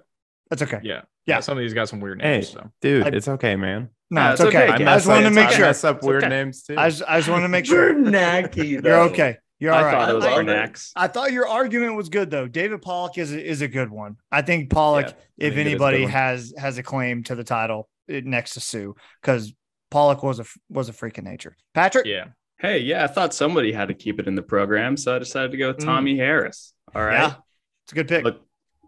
That's okay. Yeah. Some of these got some weird names. Hey, dude, it's okay, man. No, it's okay. I just wanted to make sure. I mess up weird names too. I just want to make sure. Bernanke, You're okay. You're all right. I thought it was Bernax. I thought your argument was good though. David Pollock is a good one. I think Pollock, if anybody has a claim to the title next to Suh, because Pollock was a freak of nature. Patrick? Yeah. Hey, I thought somebody had to keep it in the program, so I decided to go with Tommy Harris. All right. Yeah, it's a good pick. Look,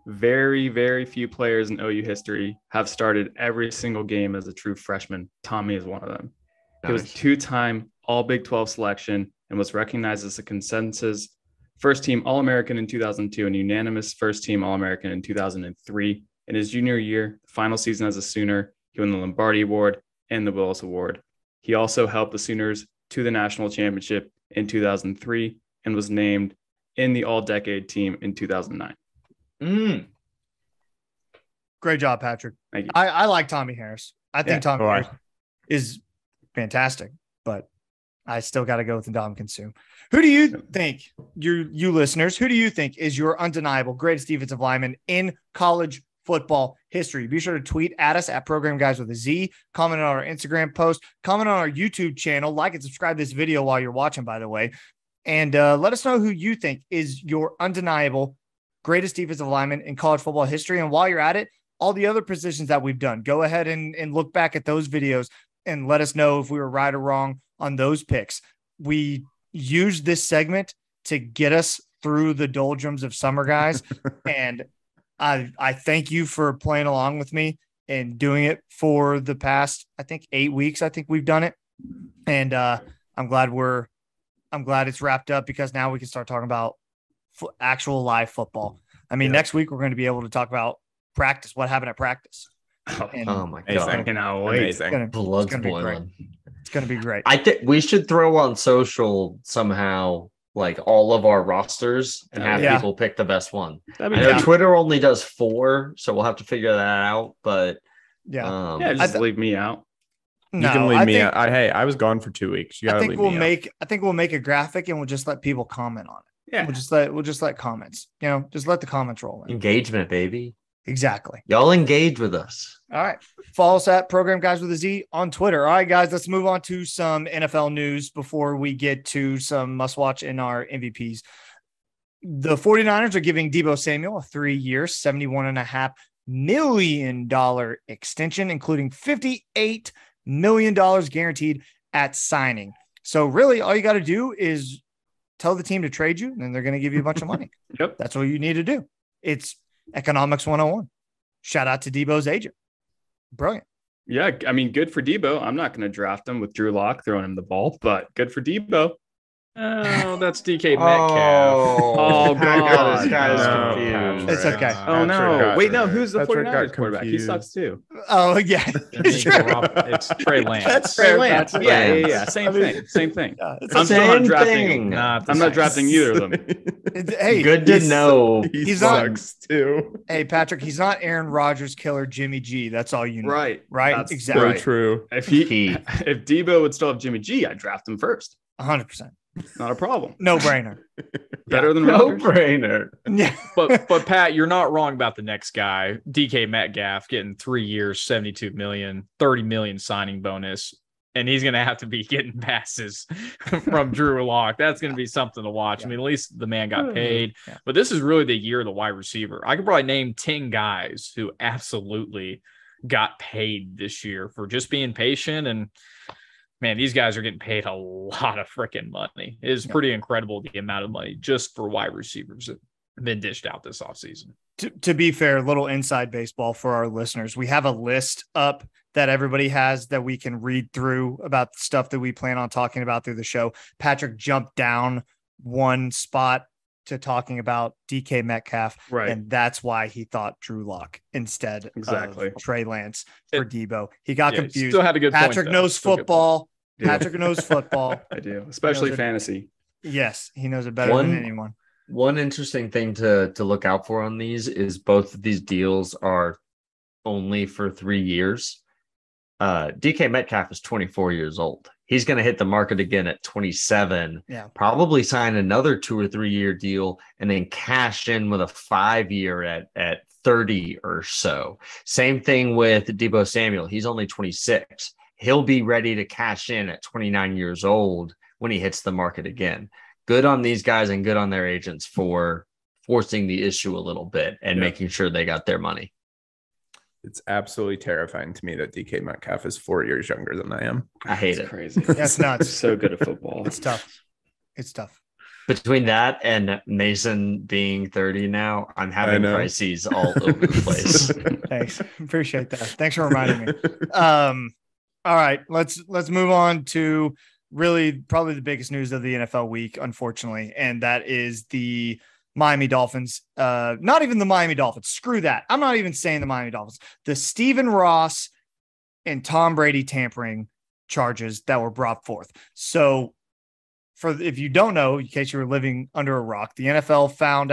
very, very few players in OU history have started every single game as a true freshman. Tommy is one of them. Nice. He was 2-time All Big 12 selection and was recognized as a consensus first-team All-American in 2002 and unanimous first-team All-American in 2003. In his junior year, final season as a Sooner, he won the Lombardi Award and the Willis Award. He also helped the Sooners to the national championship in 2003 and was named in the All-Decade team in 2009. Great job, Patrick. Thank you. I like Tommy Harris. I think Tommy Harris is fantastic, but I still got to go with Ndamukong Suh. Who do you think, you listeners, who do you think is your undeniable greatest defensive lineman in college football history? Be sure to tweet at us at Program Guys with a Z, comment on our Instagram post, comment on our YouTube channel, like and subscribe to this video while you're watching, by the way, and let us know who you think is your undeniable greatest defensive linemen in college football history. And while you're at it, all the other positions that we've done, go ahead and look back at those videos and let us know if we were right or wrong on those picks. We used this segment to get us through the doldrums of summer, guys. And I thank you for playing along with me and doing it for the past, I think 8 weeks. I think we've done it. And I'm glad it's wrapped up, because now we can start talking about actual live football. I mean, next week we're going to be able to talk about practice, what happened at practice. Oh my God. I cannot wait. Blood's boiling. It's going to be great. I think we should throw on social somehow, like all of our rosters, and have people pick the best one. I know Twitter only does 4, so we'll have to figure that out. But just leave me out. You can leave me out. I was gone for 2 weeks. I think we'll make a graphic and we'll just let people comment on it. Yeah, we'll just let comments. Just let the comments roll in. Engagement, baby. Exactly. Y'all engage with us. All right. Follow us at Program Guys with a Z on Twitter. All right, guys, let's move on to some NFL news before we get to some must watch in our MVPs. The 49ers are giving Deebo Samuel a 3-year, $71.5 million extension, including $58 million guaranteed at signing. So really all you got to do is tell the team to trade you, and they're going to give you a bunch of money. Yep. That's all you need to do. It's economics 101. Shout out to Deebo's agent. Brilliant. Yeah, I mean, good for Deebo. I'm not going to draft him with Drew Lock throwing him the ball, but good for Deebo. Oh, that's DK Metcalf. Oh, God. This guy is confused. It's okay. Oh, no. Wait, no. Who's the 49ers quarterback? He sucks too. Oh, yeah. It's Trey Lance. That's Trey Lance. Yeah. Same thing. I'm still not drafting. I'm not drafting either of them. Hey, good to know. He sucks too. Hey, Patrick, he's not Aaron Rodgers killer Jimmy G. That's all you know. Right. That's exactly. So true. If Deebo would still have Jimmy G, I'd draft him first. 100%. Not a problem. No brainer. Better than no Rodgers. brainer. Yeah. But Pat, you're not wrong about the next guy. DK Metcalf getting 3 years, $72 million, $30 million signing bonus. And he's going to have to be getting passes from Drew Lock. That's going to be something to watch. I mean, at least the man got paid. Yeah. But this is really the year of the wide receiver. I could probably name 10 guys who absolutely got paid this year for just being patient. And man, these guys are getting paid a lot of freaking money. It is pretty incredible the amount of money just for wide receivers that have been dished out this offseason. To be fair, a little inside baseball for our listeners. We have a list up that everybody has that we can read through about the stuff that we plan on talking about through the show. Patrick jumped down one spot to talking about DK Metcalf. Right. And that's why he thought Drew Lock instead of Trey Lance for Deebo. He got confused. Still had a good Patrick point, knows football. Patrick knows football. I do, especially fantasy. Yes, he knows it better than anyone. One interesting thing to look out for on these is both of these deals are only for 3 years. DK Metcalf is 24 years old. He's going to hit the market again at 27. Yeah. Probably sign another 2 or 3 year deal and then cash in with a 5-year at 30 or so. Same thing with Deebo Samuel. He's only 26. He'll be ready to cash in at 29 years old when he hits the market again. Good on these guys and good on their agents for forcing the issue a little bit and making sure they got their money. It's absolutely terrifying to me that DK Metcalf is 4 years younger than I am. I hate it. Crazy. That's nuts. So good at football. It's tough. It's tough. Between that and Mason being 30 now, I'm having crises all over the place. Thanks. Appreciate that. Thanks for reminding me. All right, let's move on to really probably the biggest news of the NFL week, unfortunately, and that is the Miami Dolphins. Not even the Miami Dolphins. Screw that. I'm not even saying the Miami Dolphins. The Stephen Ross and Tom Brady tampering charges that were brought forth. So if you don't know, in case you were living under a rock, the NFL found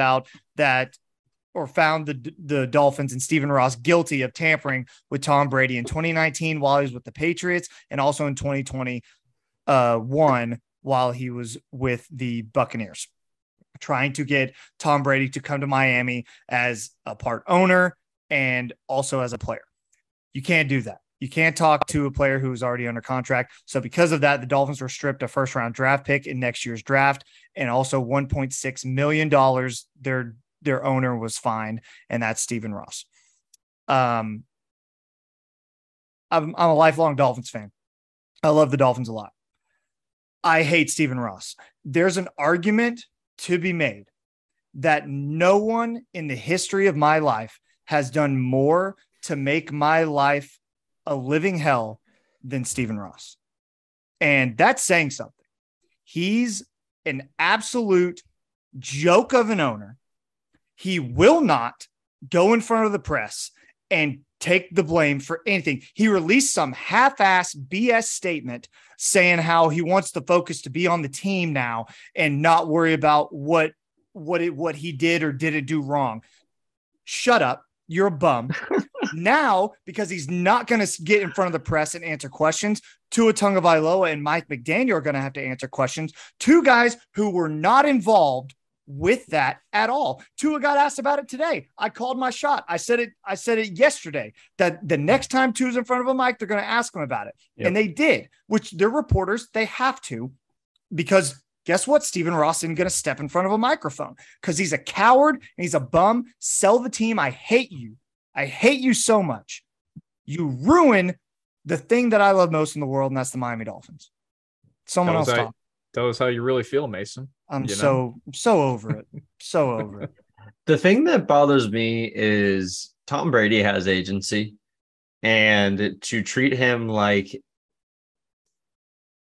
the Dolphins and Stephen Ross guilty of tampering with Tom Brady in 2019 while he was with the Patriots, and also in 2021 while he was with the Buccaneers, trying to get Tom Brady to come to Miami as a part owner and also as a player. You can't do that. You can't talk to a player who is already under contract. So because of that, the Dolphins were stripped a first-round draft pick in next year's draft and also $1.6 million. They're their owner was fined, and that's Stephen Ross. I'm a lifelong Dolphins fan. I love the Dolphins a lot. I hate Stephen Ross. There's an argument to be made that no one in the history of my life has done more to make my life a living hell than Stephen Ross. And that's saying something. He's an absolute joke of an owner. He will not go in front of the press and take the blame for anything. He released some half-ass BS statement saying how he wants the focus to be on the team now and not worry about what he did or didn't do wrong. Shut up. You're a bum. Now, because he's not going to get in front of the press and answer questions, Tua Tagovailoa and Mike McDaniel are going to have to answer questions. Two guys who were not involved with that at all. Tua got asked about it today. I called my shot. I said it yesterday that the next time Tua's in front of a mic, they're going to ask him about it. Yep. And they did, which they're reporters. They have to, because guess what? Stephen Ross isn't going to step in front of a microphone because he's a coward and he's a bum. Sell the team. I hate you. I hate you so much. You ruin the thing that I love most in the world, and that's the Miami Dolphins. Someone else talk. Tell us how you really feel, Mason. I'm so over it. So over it. The thing that bothers me is Tom Brady has agency, and to treat him like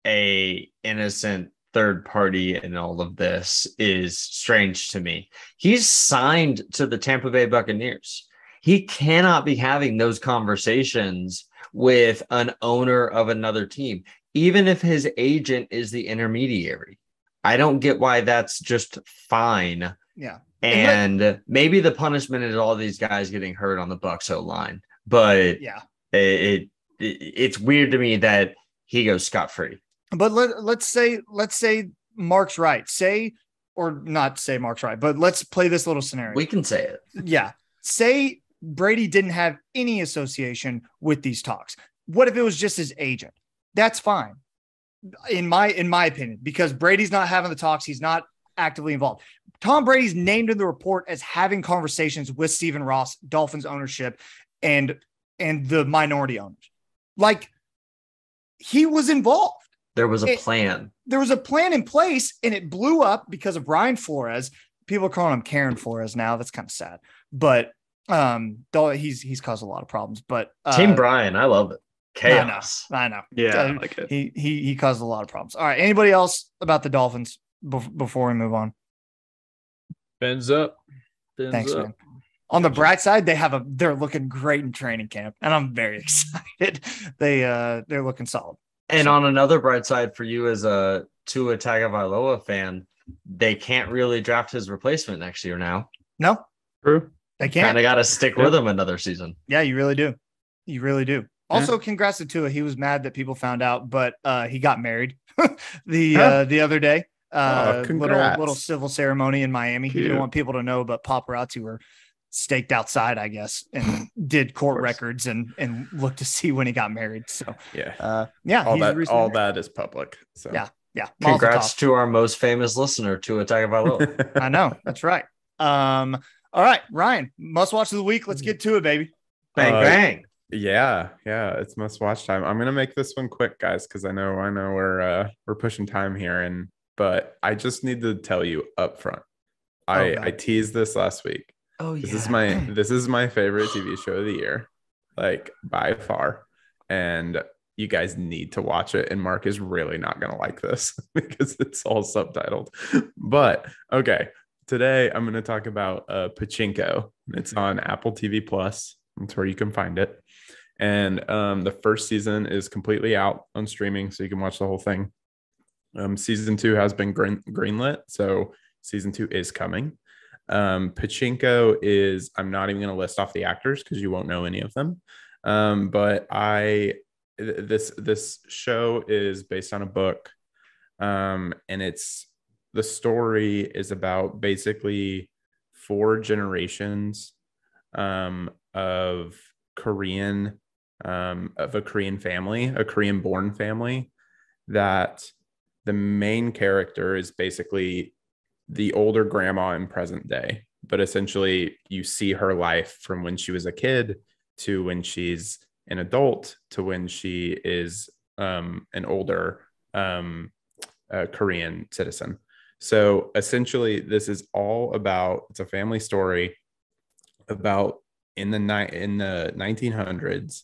a innocent third party in all of this is strange to me. He's signed to the Tampa Bay Buccaneers. He cannot be having those conversations with an owner of another team, even if his agent is the intermediary. I don't get why that's just fine. Yeah. And maybe the punishment is all these guys getting hurt on the Bucs O-line, but yeah, it's weird to me that he goes scot-free. But let's say Mark's right. Or not say Mark's right, but let's play this little scenario. We can say it. Yeah. Say Brady didn't have any association with these talks. What if it was just his agent? That's fine. In my opinion, because Brady's not having the talks. He's not actively involved. Tom Brady's named in the report as having conversations with Stephen Ross, Dolphins ownership, and the minority owners. Like, he was involved. There was a plan. There was a plan in place, and it blew up because of Brian Flores. People are calling him Karen Flores now. That's kind of sad. But he's caused a lot of problems. But Team Brian, I love it. Chaos. I know. Yeah, I like it. He caused a lot of problems. All right. Anybody else about the Dolphins before we move on? Fins up. Thanks, man. On the bright side, they're looking great in training camp, and I'm very excited. They're looking solid. And on another bright side for you as a Tua Tagovailoa fan, they can't really draft his replacement next year now. No. True. They can't. Kind of got to stick with him another season. Yeah, you really do. You really do. Also, congrats to Tua. He was mad that people found out, but he got married the other day. Little civil ceremony in Miami. Cute. He didn't want people to know, but paparazzi were staked outside, I guess, and did court records and looked to see when he got married. So all that is public. So yeah. Congrats to our most famous listener, Tua Tagovailoa. I know, that's right. All right, Ryan, must watch of the week. Let's get to it, baby. Bang bang. Yeah, it's must watch time. I'm gonna make this one quick, guys, because I know we're pushing time here, but I just need to tell you up front. I teased this last week. Oh yeah. This is my favorite TV show of the year, like by far. And you guys need to watch it. And Mark is really not gonna like this because it's all subtitled. But okay, today I'm gonna talk about Pachinko. It's on Apple TV Plus. That's where you can find it. And the first season is completely out on streaming, so you can watch the whole thing. Season 2 has been greenlit, so season 2 is coming. Pachinko is, I'm not even going to list off the actors because you won't know any of them. But this show is based on a book, and the story is about basically 4 generations of a Korean family, a Korean born family, that the main character is basically the older grandma in present day. but essentially you see her life from when she was a kid to when she's an adult to when she is an older Korean citizen. So essentially this is all about, it's a family story about in the 1900s,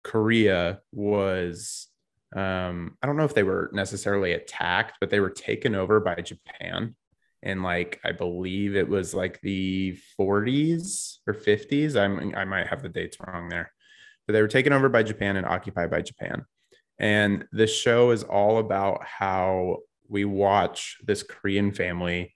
Korea was, I don't know if they were necessarily attacked, but they were taken over by Japan. And like, I believe it was like the 40s or 50s. I might have the dates wrong there, but they were taken over by Japan and occupied by Japan. And this show is all about how we watch this Korean family,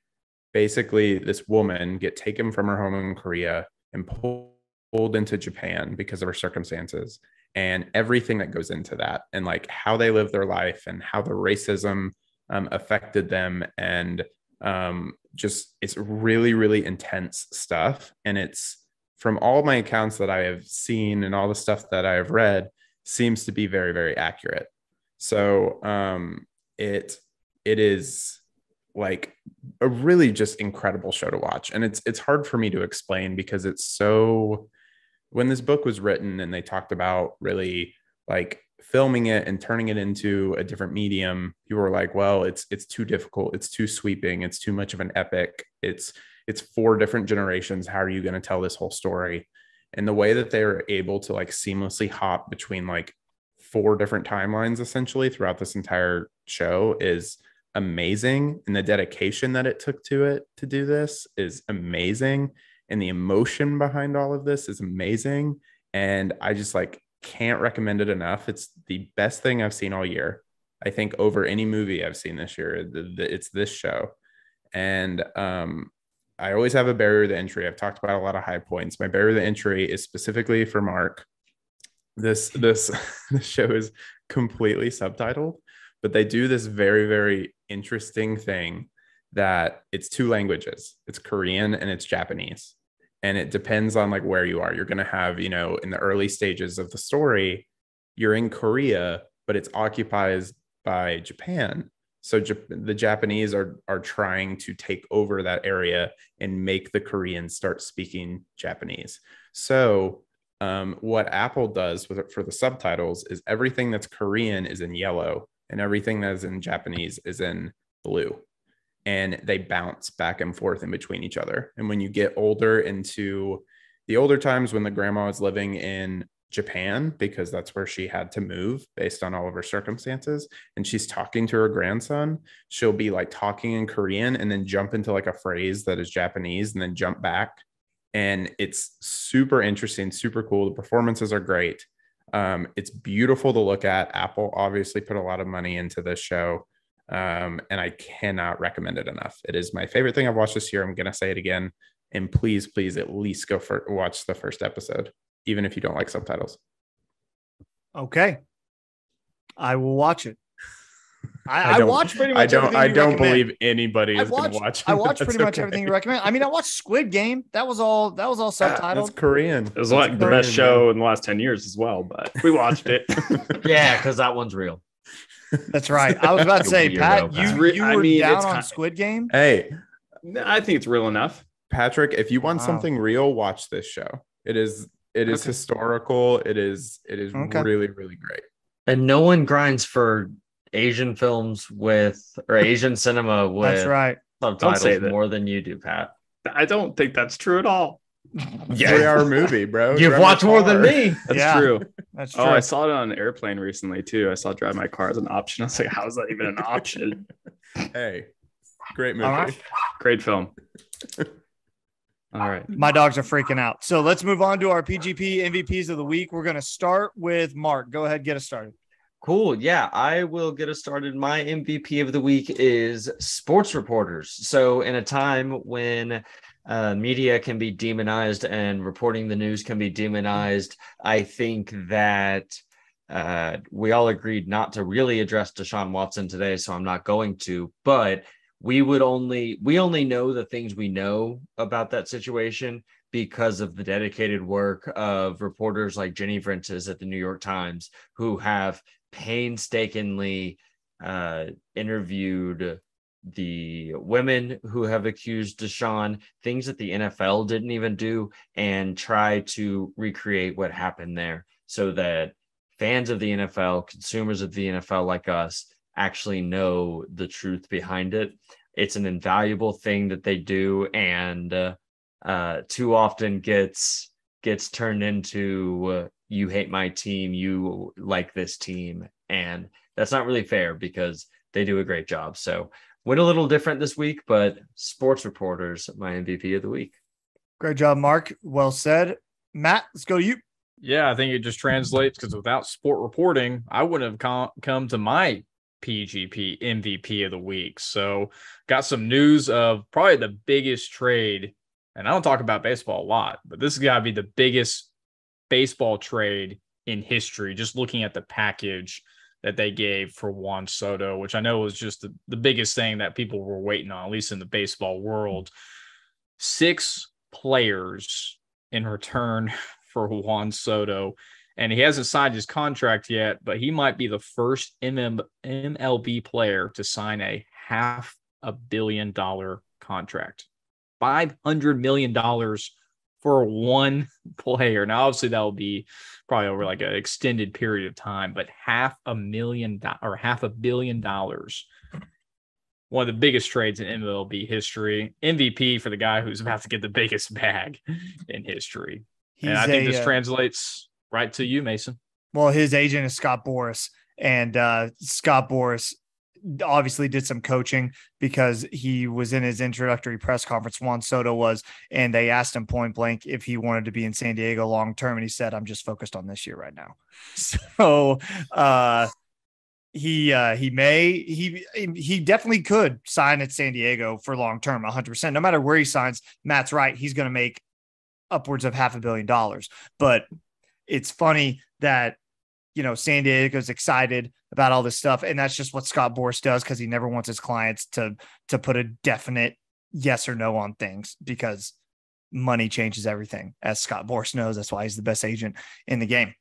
basically this woman, get taken from her home in Korea and pulled into Japan because of her circumstances and everything that goes into that, and like how they live their life and how the racism affected them. And just, it's really, really intense stuff. And it's, from all my accounts that I have seen and all the stuff that I have read, seems to be very, very accurate. So it is like a really just incredible show to watch. And it's hard for me to explain because it's so, when this book was written and they talked about really like filming it and turning it into a different medium, you were like, well, it's too difficult. It's too sweeping. It's too much of an epic. It's 4 different generations. How are you going to tell this whole story? And the way that they were able to like seamlessly hop between like 4 different timelines essentially throughout this entire show is amazing. And the dedication that it took to do this is amazing. And the emotion behind all of this is amazing. And I just like can't recommend it enough. It's the best thing I've seen all year. I think over any movie I've seen this year, it's this show. And I always have a barrier to entry. I've talked about a lot of high points. My barrier to entry is specifically for Mark. This show is completely subtitled, but they do this very, very interesting thing that it's 2 languages. It's Korean and it's Japanese. And it depends on like where you are. You're going to have, in the early stages of the story, you're in Korea, but it's occupied by Japan. So the Japanese are trying to take over that area and make the Koreans start speaking Japanese. So what Apple does for the subtitles is everything that's Korean is in yellow and everything that is in Japanese is in blue. And they bounce back and forth in between each other. And when you get older, into the older times when the grandma was living in Japan, because that's where she had to move based on all of her circumstances, and she's talking to her grandson, she'll be like talking in Korean and then jump into like a phrase that is Japanese and then jump back. And it's super interesting, super cool. The performances are great. It's beautiful to look at. Apple obviously put a lot of money into this show. And I cannot recommend it enough. It is my favorite thing I've watched this year. I'm going to say it again. And please at least go watch the first episode, even if you don't like subtitles. Okay. I will watch it. I watch pretty much everything I you don't recommend. believe anybody is going to watch it. I watch pretty much everything you recommend. I mean, I watched Squid Game. That was all subtitled. It's Korean. It was like the best show in the last 10 years as well, but we watched it. Yeah, because that one's real. That's right. I was about to say, Pat, you were down on Squid Game? Hey, I think it's real enough. Patrick, if you want something real, watch this show. It is historical. It is really, really great. And no one grinds for Asian films or Asian cinema with that's right. subtitles more than you do, Pat. I don't think that's true at all. Yeah, 3-hour movie, bro. You've watched more than me. That's true. That's true. Oh, I saw it on an airplane recently too. I saw Drive My Car as an option. I was like, how is that even an option? Hey, great movie. Great film. All right. My dogs are freaking out. So let's move on to our PGP MVPs of the week. We're going to start with Mark. Go ahead, get us started. Cool. Yeah, I will get us started. My MVP of the week is sports reporters. So in a time when media can be demonized and reporting the news can be demonized, I think that we all agreed not to really address Deshaun Watson today, so I'm not going to. But we only know the things we know about that situation because of the dedicated work of reporters like Jenny Vrences at the New York Times, who have painstakingly interviewed the women who have accused Deshaun, things that the NFL didn't even do, and try to recreate what happened there so that fans of the NFL, consumers of the NFL like us, actually know the truth behind it. It's an invaluable thing that they do, and too often gets turned into you hate my team, you like this team, and that's not really fair because they do a great job. So went a little different this week, but sports reporters, my MVP of the week. Great job, Mark. Well said. Matt, let's go to you. Yeah, I think it just translates because without sport reporting, I wouldn't have come to my PGP MVP of the week. So got some news of probably the biggest trade. And I don't talk about baseball a lot, but this has got to be the biggest baseball trade in history, just looking at the package that they gave for Juan Soto, which I know was just the biggest thing that people were waiting on, at least in the baseball world. 6 players in return for Juan Soto, and he hasn't signed his contract yet, but he might be the first MLB player to sign a $500 million contract. $500 million for one player. Now, obviously, that will be probably over like an extended period of time, but $500 million or $500 million. One of the biggest trades in MLB history. MVP for the guy who's about to get the biggest bag in history. And I think this translates right to you, Mason. Well, his agent is Scott Boras, and Scott Boras obviously did some coaching because he was in his introductory press conference. Juan Soto was, and they asked him point blank if he wanted to be in San Diego long term, and he said, "I'm just focused on this year right now." So he definitely could sign at San Diego for long term, 100%. No matter where he signs, Matt's right. He's going to make upwards of $500 million. But it's funny that, you know, San Diego's excited about all this stuff. And that's just what Scott Boras does, because he never wants his clients to put a definite yes or no on things, because money changes everything. As Scott Boras knows, that's why he's the best agent in the game.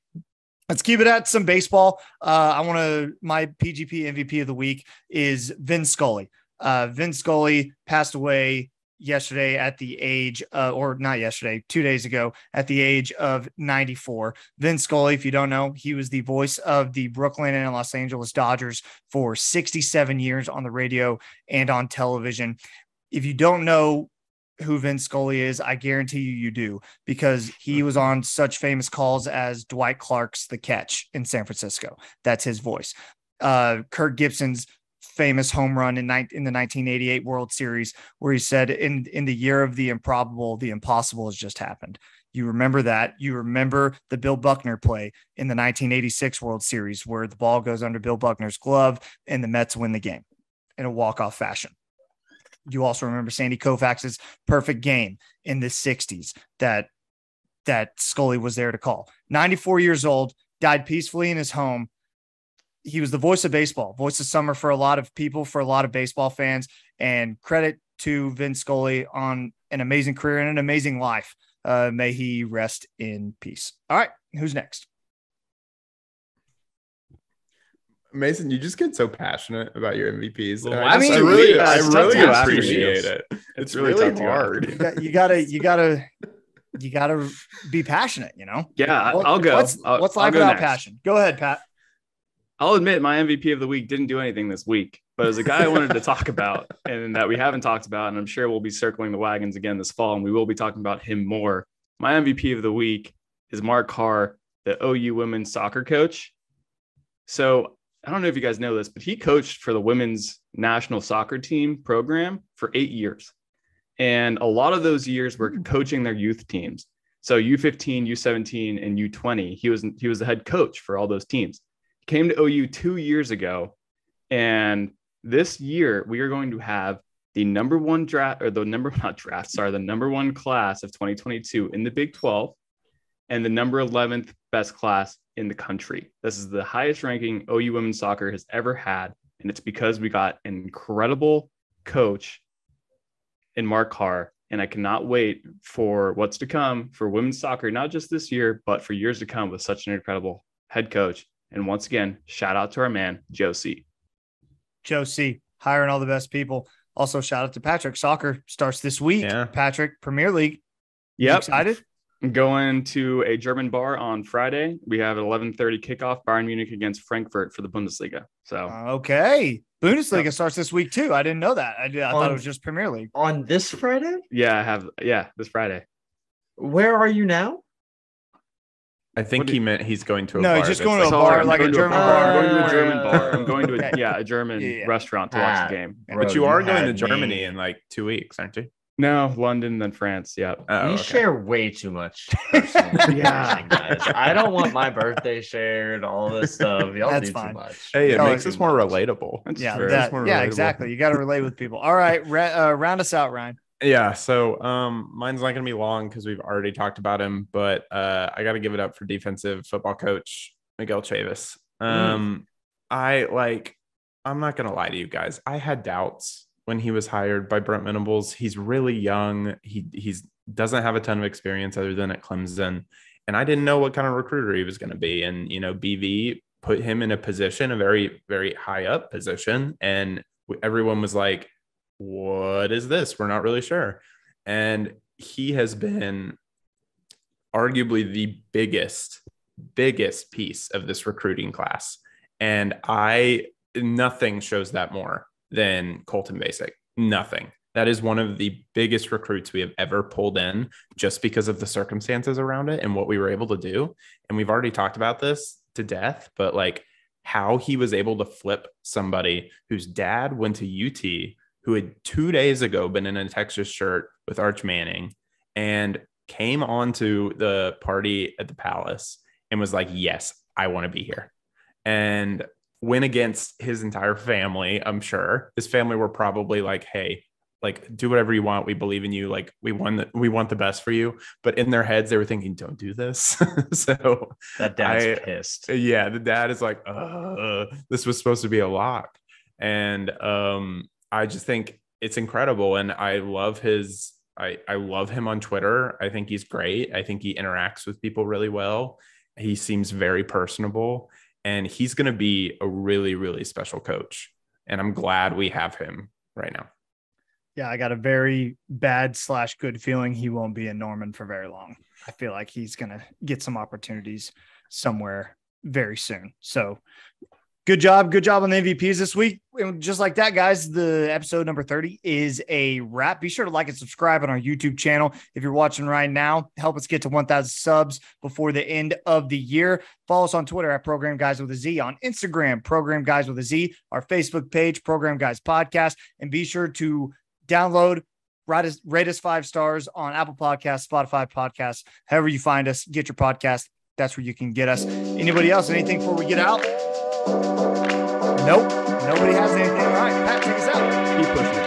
Let's keep it at some baseball. My PGP MVP of the week is Vin Scully. Vin Scully passed away yesterday at the age or not yesterday, 2 days ago, at the age of 94. Vin Scully, if you don't know, he was the voice of the Brooklyn and Los Angeles Dodgers for 67 years on the radio and on television. If you don't know who Vin Scully is, I guarantee you do, because he was on such famous calls as Dwight Clark's The Catch in San Francisco. That's his voice. Kirk Gibson's famous home run in the 1988 World Series, where he said, in the year of the improbable, the impossible has just happened. You remember that. You remember the Bill Buckner play in the 1986 World Series, where the ball goes under Bill Buckner's glove and the Mets win the game in a walk-off fashion. You also remember Sandy Koufax's perfect game in the 60s that Scully was there to call. 94 years old, died peacefully in his home. He was the voice of baseball, voice of summer for a lot of people, for a lot of baseball fans, and credit to Vin Scully on an amazing career and an amazing life. May he rest in peace. All right, who's next? Mason, you just get so passionate about your MVPs. Well, I really appreciate it. It's really hard. You gotta be passionate, you know? Yeah, I'll go. What's life without passion? Go ahead, Pat. I'll admit my MVP of the week didn't do anything this week, but as a guy I wanted to talk about and that we haven't talked about, and I'm sure we'll be circling the wagons again this fall, and we will be talking about him more. My MVP of the week is Mark Carr, the OU women's soccer coach. So I don't know if you guys know this, but he coached for the women's national soccer team program for 8 years. And a lot of those years were coaching their youth teams. So U15, U17, and U20, he was the head coach for all those teams. Came to OU 2 years ago, and this year we are going to have the number one class of 2022 in the Big 12, and the number 11th best class in the country. This is the highest ranking OU women's soccer has ever had, and it's because we got an incredible coach in Mark Carr, and I cannot wait for what's to come for women's soccer, not just this year, but for years to come with such an incredible head coach. And once again, shout out to our man, Joe C. Joe C. hiring all the best people. Also, shout out to Patrick. Soccer starts this week. Yeah. Patrick, Premier League. Yep. Excited? I'm going to a German bar on Friday. We have an 11:30 kickoff, Bayern Munich against Frankfurt for the Bundesliga. So okay. Bundesliga starts this week too. I didn't know that. I thought it was just Premier League. On this Friday? Yeah, this Friday. Where are you now? I think he meant he's going to a No, bar. he's just going to a Sorry, bar, I'm like a going to German bar. bar. I'm going to a German bar. I'm going to Okay. a German restaurant to watch the game. But you are going to Germany in like 2 weeks, aren't you? No, London, then France. Yeah. Oh, We okay. share way too much. Personal Yeah. information, guys. I don't want my birthday shared, all this stuff. Y'all That's do fine. too much. Hey, it No, makes us more relatable. That's Yeah, true. exactly. You got to relate with people. All right, round us out, Ryan. Yeah, so mine's not gonna be long because we've already talked about him, but I got to give it up for defensive football coach Miguel Chavis. I'm not gonna lie to you guys. I had doubts when he was hired by Brent Venables. He's really young. He's doesn't have a ton of experience other than at Clemson, and I didn't know what kind of recruiter he was going to be. And BV put him in a position, a very, very high up position, and everyone was like, what is this? We're not really sure. And he has been arguably the biggest piece of this recruiting class. And nothing shows that more than Colton Vasek. Nothing. That is one of the biggest recruits we have ever pulled in just because of the circumstances around it and what we were able to do. And we've already talked about this to death, but like how he was able to flip somebody whose dad went to UT, who had 2 days ago been in a Texas shirt with Arch Manning and came onto the party at the Palace and was like, yes, I want to be here. And went against his entire family. I'm sure his family were probably like, hey, like, do whatever you want. We believe in you. Like, we want the best for you. But in their heads, they were thinking, don't do this. So That dad's pissed. Yeah, the dad is like, this was supposed to be a lock. And I just think it's incredible. And I love I love him on Twitter. I think he's great. I think he interacts with people really well. He seems very personable, and he's going to be a really, really special coach. And I'm glad we have him right now. Yeah, I got a very bad/good feeling he won't be in Norman for very long. I feel like he's going to get some opportunities somewhere very soon. So good job on the MVPs this week. And just like that, guys, the episode number 30 is a wrap. Be sure to like and subscribe on our YouTube channel. If you're watching right now, help us get to 1,000 subs before the end of the year. Follow us on Twitter at Program Guys with a Z, on Instagram, Program Guys with a Z, our Facebook page, Program Guys Podcast, and be sure to download, rate us 5 stars on Apple Podcasts, Spotify Podcasts, however you find us, get your podcast. That's where you can get us. Anybody else? Anything before we get out? Nope. Nobody has anything. All right, Pat, take us out. Keep pushing.